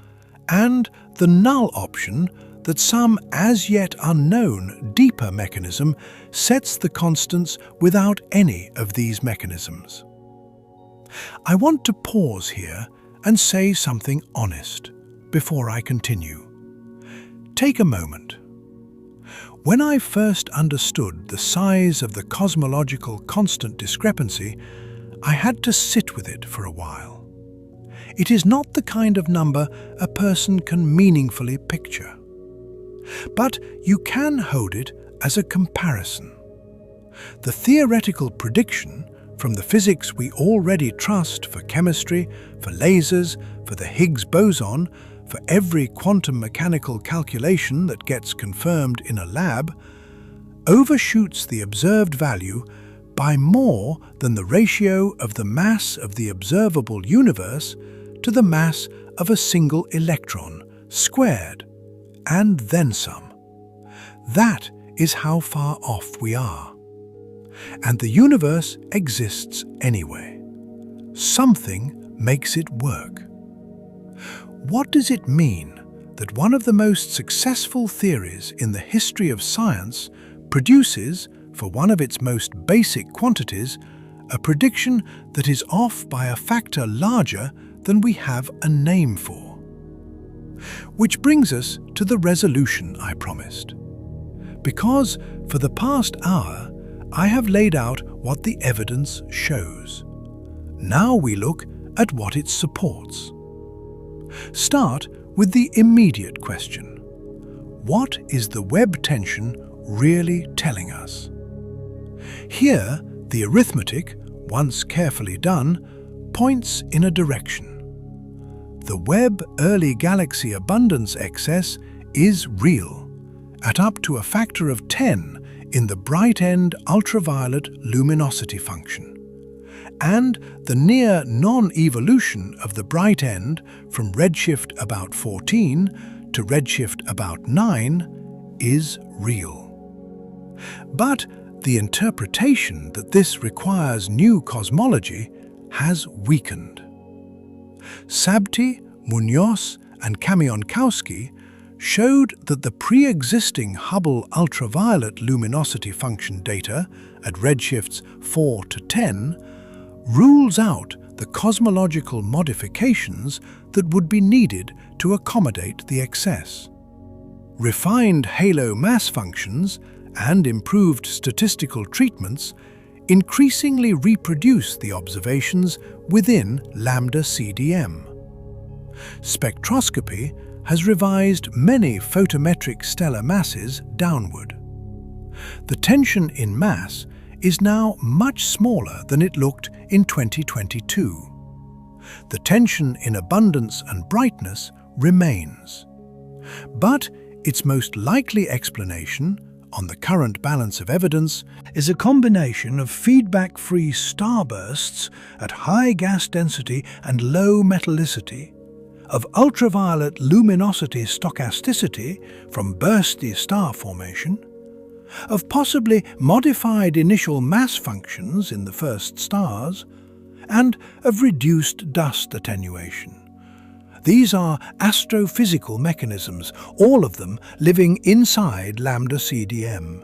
and the null option that some as yet unknown deeper mechanism sets the constants without any of these mechanisms. I want to pause here and say something honest before I continue. Take a moment. When I first understood the size of the cosmological constant discrepancy, I had to sit with it for a while. It is not the kind of number a person can meaningfully picture. But you can hold it as a comparison. The theoretical prediction from the physics we already trust for chemistry, for lasers, for the Higgs boson, for every quantum mechanical calculation that gets confirmed in a lab, overshoots the observed value by more than the ratio of the mass of the observable universe to the mass of a single electron, squared, and then some. That is how far off we are. And the universe exists anyway. Something makes it work. What does it mean that one of the most successful theories in the history of science produces, for one of its most basic quantities, a prediction that is off by a factor larger than we have a name for? Which brings us to the resolution I promised. Because for the past hour, I have laid out what the evidence shows. Now we look at what it supports. Start with the immediate question. what is the Webb tension really telling us? Here, the arithmetic, once carefully done, points in a direction. The Webb early galaxy abundance excess is real, at up to a factor of 10 in the bright-end ultraviolet luminosity function. And the near non-evolution of the bright end from redshift about 14 to redshift about 9 is real. But the interpretation that this requires new cosmology has weakened. Sabti, Munoz, and Kamionkowski showed that the pre-existing Hubble ultraviolet luminosity function data at redshifts 4 to 10 rules out the cosmological modifications that would be needed to accommodate the excess. Refined halo mass functions and improved statistical treatments increasingly reproduce the observations within Lambda-CDM. Spectroscopy has revised many photometric stellar masses downward. The tension in mass is now much smaller than it looked in 2022. The tension in abundance and brightness remains. But its most likely explanation, on the current balance of evidence, is a combination of feedback-free starbursts at high gas density and low metallicity, of ultraviolet luminosity stochasticity from bursty star formation, of possibly modified initial mass functions in the first stars, and of reduced dust attenuation. These are astrophysical mechanisms, all of them living inside Lambda-CDM.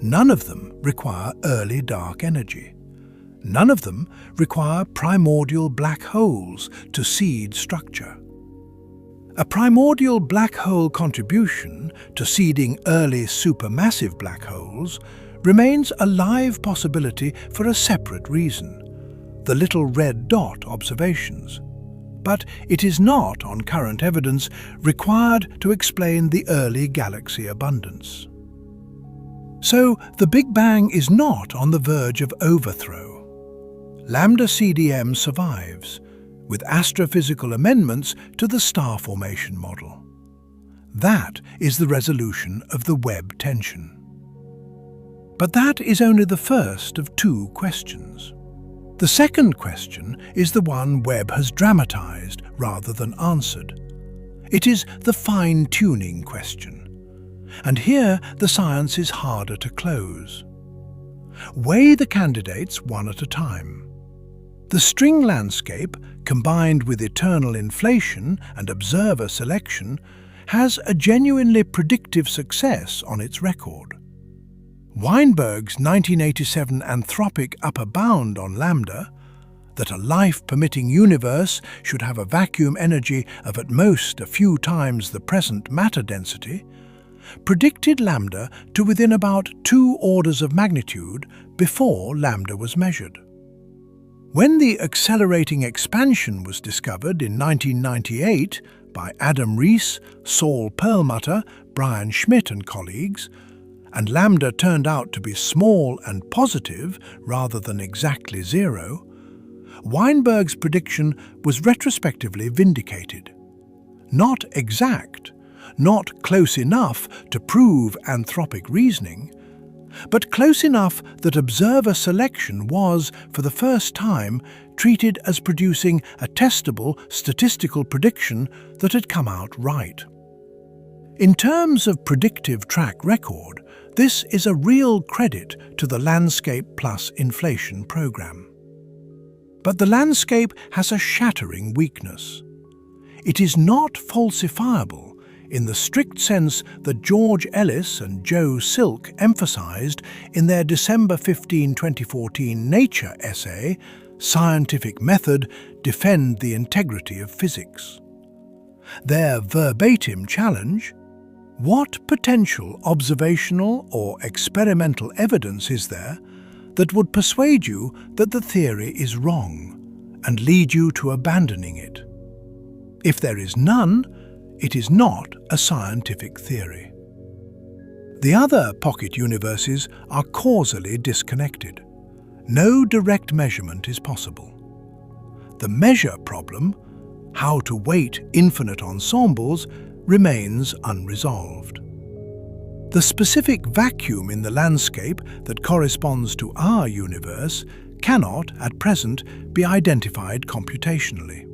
None of them require early dark energy. None of them require primordial black holes to seed structure. A primordial black hole contribution to seeding early supermassive black holes remains a live possibility for a separate reason: the little red dot observations. But it is not, on current evidence, required to explain the early galaxy abundance. So the Big Bang is not on the verge of overthrow. Lambda-CDM survives, with astrophysical amendments to the star formation model. That is the resolution of the Webb tension. But that is only the first of two questions. The second question is the one Webb has dramatized rather than answered. It is the fine-tuning question. And here the science is harder to close. Weigh the candidates one at a time. The string landscape, combined with eternal inflation and observer selection, has a genuinely predictive success on its record. Weinberg's 1987 anthropic upper bound on lambda, that a life-permitting universe should have a vacuum energy of at most a few times the present matter density, predicted lambda to within about 2 orders of magnitude before lambda was measured. When the accelerating expansion was discovered in 1998 by Adam Rees, Saul Perlmutter, Brian Schmidt and colleagues, and lambda turned out to be small and positive rather than exactly zero, Weinberg's prediction was retrospectively vindicated. Not exact, not close enough to prove anthropic reasoning, but close enough that observer selection was, for the first time, treated as producing a testable statistical prediction that had come out right. In terms of predictive track record, this is a real credit to the Landscape Plus Inflation program. But the landscape has a shattering weakness. It is not falsifiable in the strict sense that George Ellis and Joe Silk emphasized in their December 15, 2014 Nature essay, Scientific Method: Defend the Integrity of Physics. Their verbatim challenge: what potential observational or experimental evidence is there that would persuade you that the theory is wrong and lead you to abandoning it? If there is none, it is not a scientific theory. The other pocket universes are causally disconnected. No direct measurement is possible. The measure problem, how to weight infinite ensembles, remains unresolved. The specific vacuum in the landscape that corresponds to our universe cannot, at present, be identified computationally.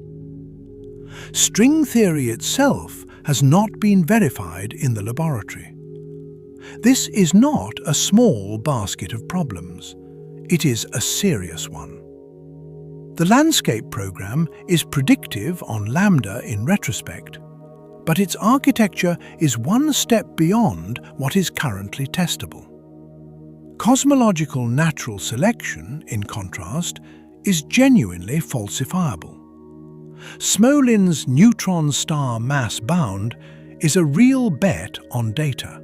String theory itself has not been verified in the laboratory. This is not a small basket of problems. It is a serious one. The landscape program is predictive on Lambda in retrospect, but its architecture is one step beyond what is currently testable. Cosmological natural selection, in contrast, is genuinely falsifiable. Smolin's neutron star mass bound is a real bet on data.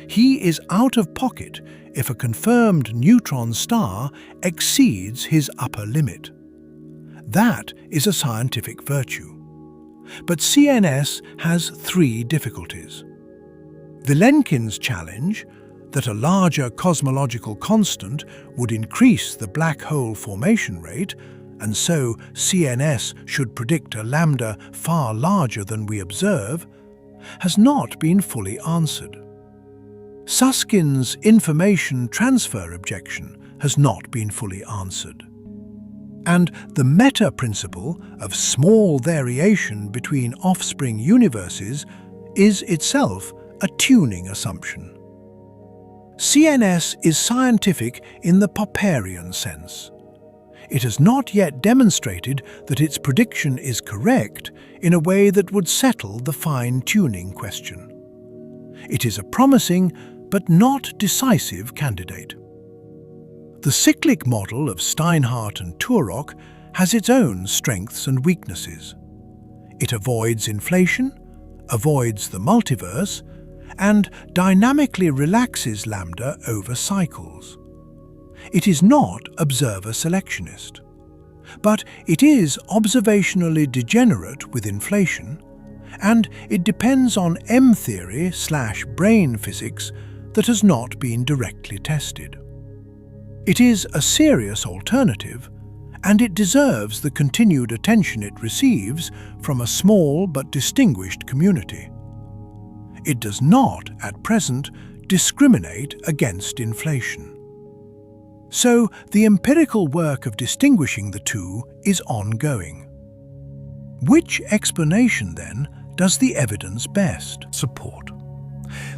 He is out of pocket if a confirmed neutron star exceeds his upper limit. That is a scientific virtue. But CNS has three difficulties. Vilenkin's challenge, that a larger cosmological constant would increase the black hole formation rate, and so CNS should predict a lambda far larger than we observe, has not been fully answered. Susskind's information transfer objection has not been fully answered. And the meta-principle of small variation between offspring universes is itself a tuning assumption. CNS is scientific in the Popperian sense. It has not yet demonstrated that its prediction is correct in a way that would settle the fine-tuning question. It is a promising but not decisive candidate. The cyclic model of Steinhardt and Turok has its own strengths and weaknesses. It avoids inflation, avoids the multiverse, and dynamically relaxes lambda over cycles. It is not observer-selectionist, but it is observationally degenerate with inflation, and it depends on M-theory/brain physics that has not been directly tested. It is a serious alternative, and it deserves the continued attention it receives from a small but distinguished community. It does not, at present, discriminate against inflation. So the empirical work of distinguishing the two is ongoing. Which explanation, then, does the evidence best support?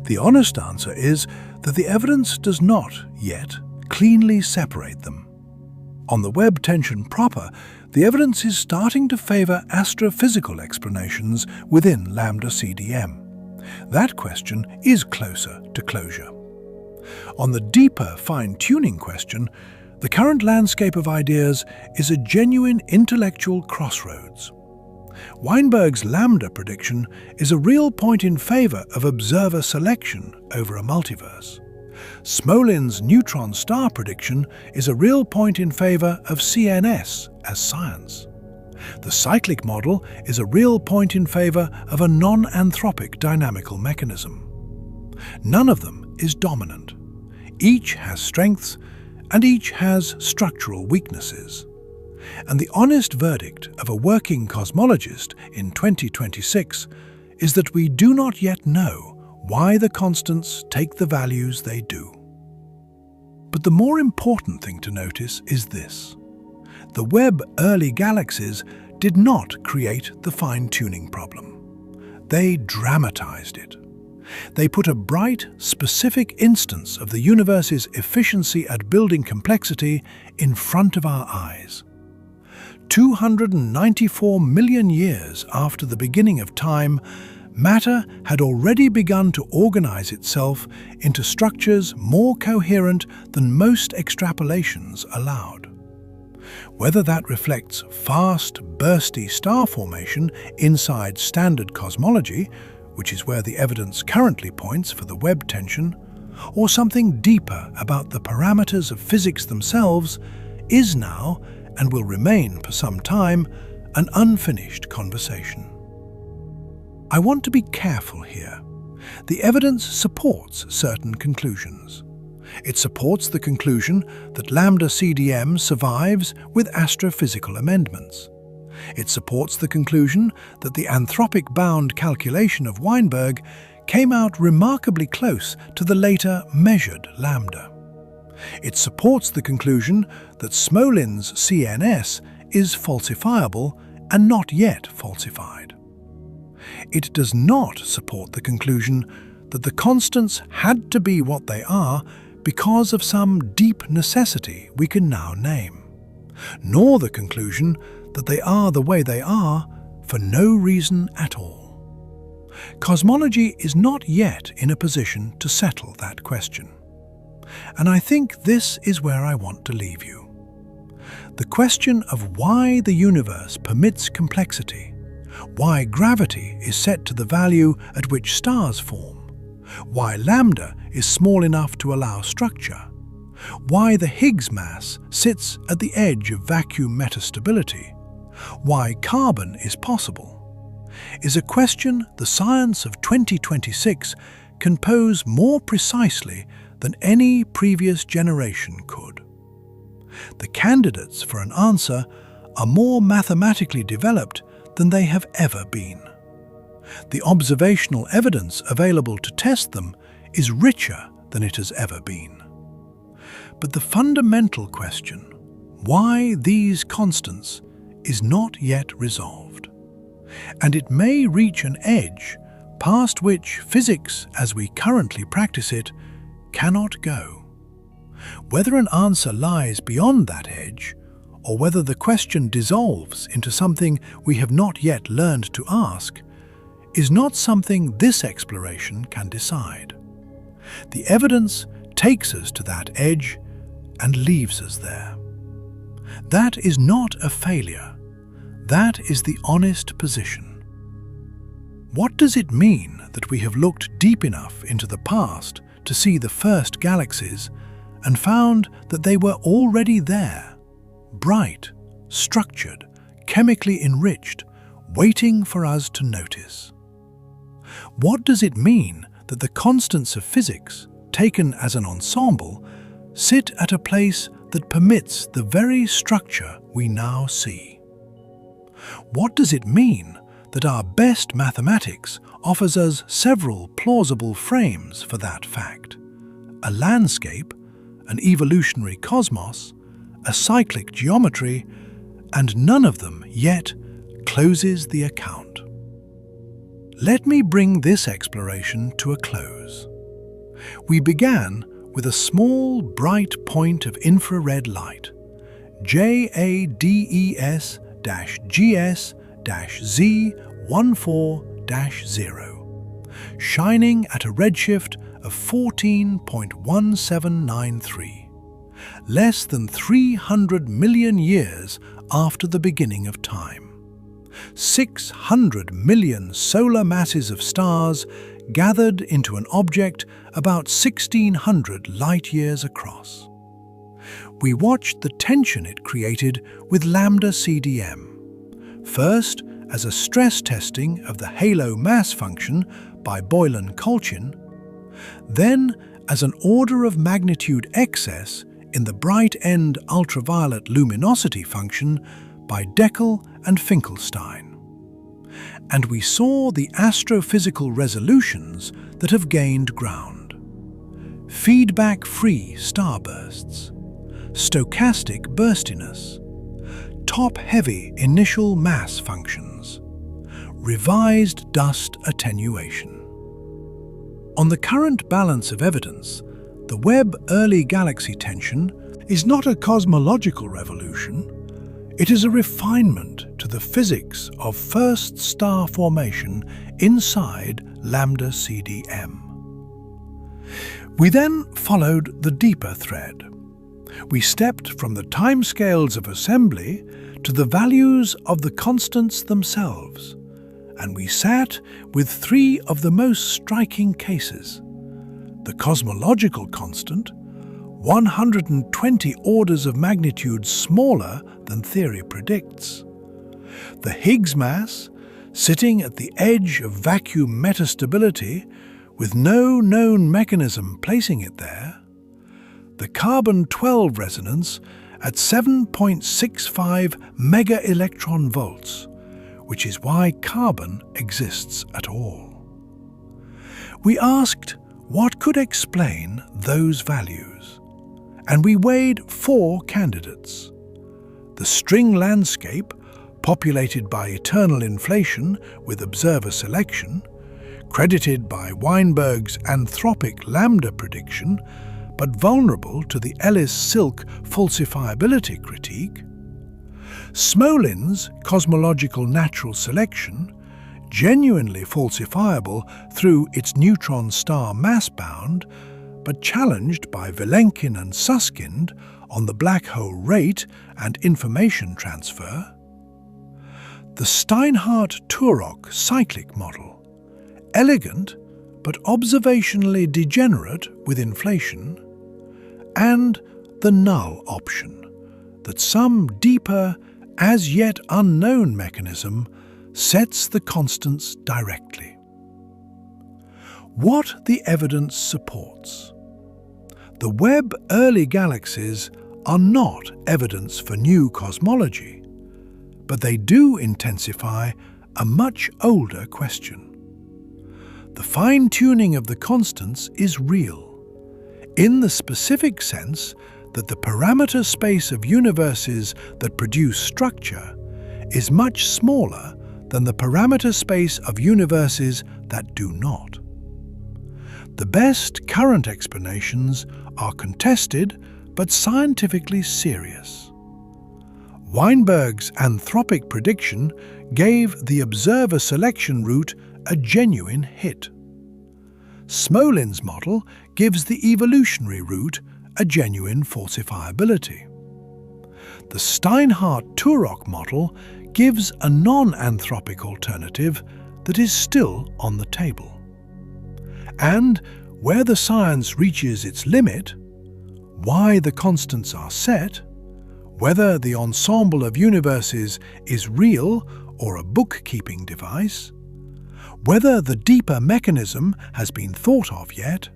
The honest answer is that the evidence does not yet cleanly separate them. On the Webb tension proper, the evidence is starting to favor astrophysical explanations within Lambda-CDM. That question is closer to closure. On the deeper fine-tuning question, the current landscape of ideas is a genuine intellectual crossroads. Weinberg's lambda prediction is a real point in favor of observer selection over a multiverse. Smolin's neutron star prediction is a real point in favor of CNS as science. The cyclic model is a real point in favor of a non-anthropic dynamical mechanism. None of them is dominant. Each has strengths, and each has structural weaknesses. And the honest verdict of a working cosmologist in 2026 is that we do not yet know why the constants take the values they do. But the more important thing to notice is this. The Webb early galaxies did not create the fine-tuning problem. They dramatized it. They put a bright, specific instance of the universe's efficiency at building complexity in front of our eyes. 294 million years after the beginning of time, matter had already begun to organize itself into structures more coherent than most extrapolations allowed. Whether that reflects fast, bursty star formation inside standard cosmology, which is where the evidence currently points for the Webb tension, or something deeper about the parameters of physics themselves, is now, and will remain for some time, an unfinished conversation. I want to be careful here. The evidence supports certain conclusions. It supports the conclusion that Lambda-CDM survives with astrophysical amendments. It supports the conclusion that the anthropic bound calculation of Weinberg came out remarkably close to the later measured lambda. It supports the conclusion that Smolin's CNS is falsifiable and not yet falsified. It does not support the conclusion that the constants had to be what they are because of some deep necessity we can now name, nor the conclusion that they are the way they are for no reason at all. Cosmology is not yet in a position to settle that question. And I think this is where I want to leave you. The question of why the universe permits complexity, why gravity is set to the value at which stars form, why lambda is small enough to allow structure, why the Higgs mass sits at the edge of vacuum metastability, why carbon is possible, is a question the science of 2026 can pose more precisely than any previous generation could. The candidates for an answer are more mathematically developed than they have ever been. The observational evidence available to test them is richer than it has ever been. But the fundamental question, why these constants, is not yet resolved. And it may reach an edge past which physics, as we currently practice it, cannot go. Whether an answer lies beyond that edge, or whether the question dissolves into something we have not yet learned to ask, is not something this exploration can decide. The evidence takes us to that edge and leaves us there. That is not a failure. That is the honest position. What does it mean that we have looked deep enough into the past to see the first galaxies and found that they were already there, bright, structured, chemically enriched, waiting for us to notice? What does it mean that the constants of physics, taken as an ensemble, sit at a place that permits the very structure we now see? What does it mean that our best mathematics offers us several plausible frames for that fact? A landscape, an evolutionary cosmos, a cyclic geometry, and none of them yet closes the account. Let me bring this exploration to a close. We began with a small, bright point of infrared light, JADES-GS-z14-0, shining at a redshift of 14.1793, less than 300 million years after the beginning of time. 600 million solar masses of stars gathered into an object about 1,600 light-years across. We watched the tension it created with Lambda-CDM, first as a stress testing of the halo mass function by Boylan-Kolchin, then as an order of magnitude excess in the bright-end ultraviolet luminosity function by Dekel and Finkelstein. And we saw the astrophysical resolutions that have gained ground. Feedback-free starbursts, stochastic burstiness, top-heavy initial mass functions, revised dust attenuation. On the current balance of evidence, the Webb early galaxy tension is not a cosmological revolution. It is a refinement to the physics of first star formation inside Lambda-CDM. We then followed the deeper thread. We stepped from the timescales of assembly to the values of the constants themselves, and we sat with three of the most striking cases: the cosmological constant, 120 orders of magnitude smaller than theory predicts; the Higgs mass, sitting at the edge of vacuum metastability, with no known mechanism placing it there. The carbon-12 resonance at 7.65 mega-electron volts, which is why carbon exists at all. We asked what could explain those values, and we weighed 4 candidates. The string landscape, populated by eternal inflation with observer selection, credited by Weinberg's anthropic lambda prediction, but vulnerable to the Ellis-Silk falsifiability critique. Smolin's cosmological natural selection, genuinely falsifiable through its neutron star mass-bound, but challenged by Vilenkin and Susskind on the black hole rate and information transfer. The Steinhardt-Turok cyclic model, elegant but observationally degenerate with inflation, and the null option, that some deeper, as yet unknown mechanism sets the constants directly. What the evidence supports. The Webb early galaxies are not evidence for new cosmology, but they do intensify a much older question. The fine-tuning of the constants is real, in the specific sense that the parameter space of universes that produce structure is much smaller than the parameter space of universes that do not. The best current explanations are contested but scientifically serious. Weinberg's anthropic prediction gave the observer selection route a genuine hit. Smolin's model gives the evolutionary route a genuine falsifiability. The Steinhardt-Turok model gives a non-anthropic alternative that is still on the table. And where the science reaches its limit, why the constants are set, whether the ensemble of universes is real or a bookkeeping device, whether the deeper mechanism has been thought of yet,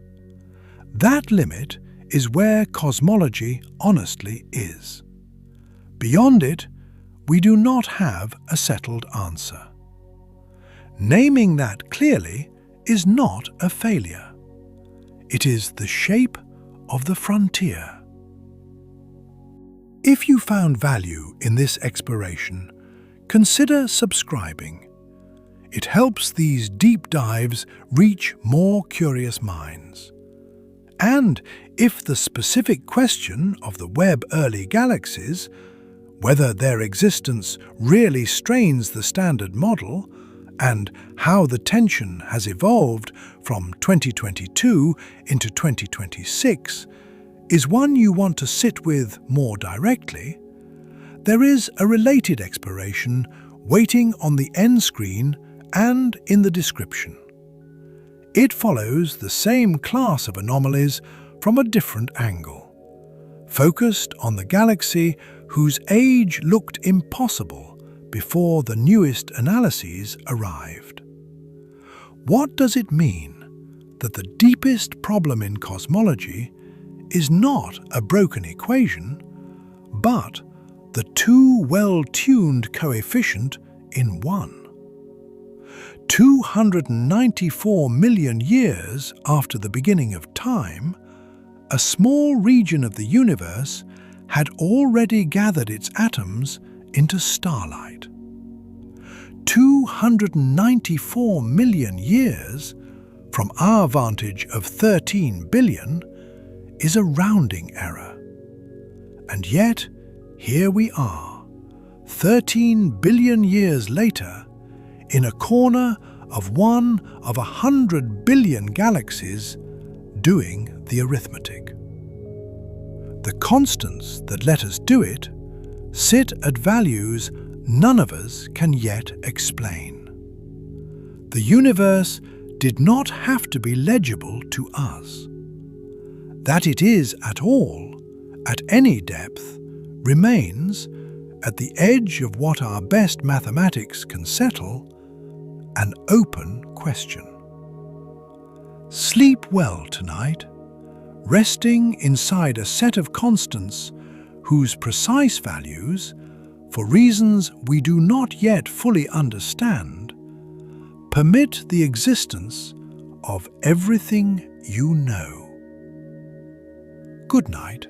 that limit is where cosmology honestly is. Beyond it, we do not have a settled answer. Naming that clearly is not a failure. It is the shape of the frontier. If you found value in this exploration, consider subscribing. It helps these deep dives reach more curious minds. And if the specific question of the Webb early galaxies, whether their existence really strains the standard model, and how the tension has evolved from 2022 into 2026, is one you want to sit with more directly, there is a related exploration waiting on the end screen and in the description. It follows the same class of anomalies from a different angle, focused on the galaxy whose age looked impossible before the newest analyses arrived. What does it mean that the deepest problem in cosmology is not a broken equation, but the too well-tuned coefficient in one? 294 million years after the beginning of time, a small region of the universe had already gathered its atoms into starlight. 294 million years, from our vantage of 13 billion, is a rounding error. And yet, here we are, 13 billion years later, in a corner of one of 100 billion galaxies, doing the arithmetic. The constants that let us do it sit at values none of us can yet explain. The universe did not have to be legible to us. That it is at all, at any depth, remains, at the edge of what our best mathematics can settle, an open question. Sleep well tonight, resting inside a set of constants whose precise values, for reasons we do not yet fully understand, permit the existence of everything you know. Good night.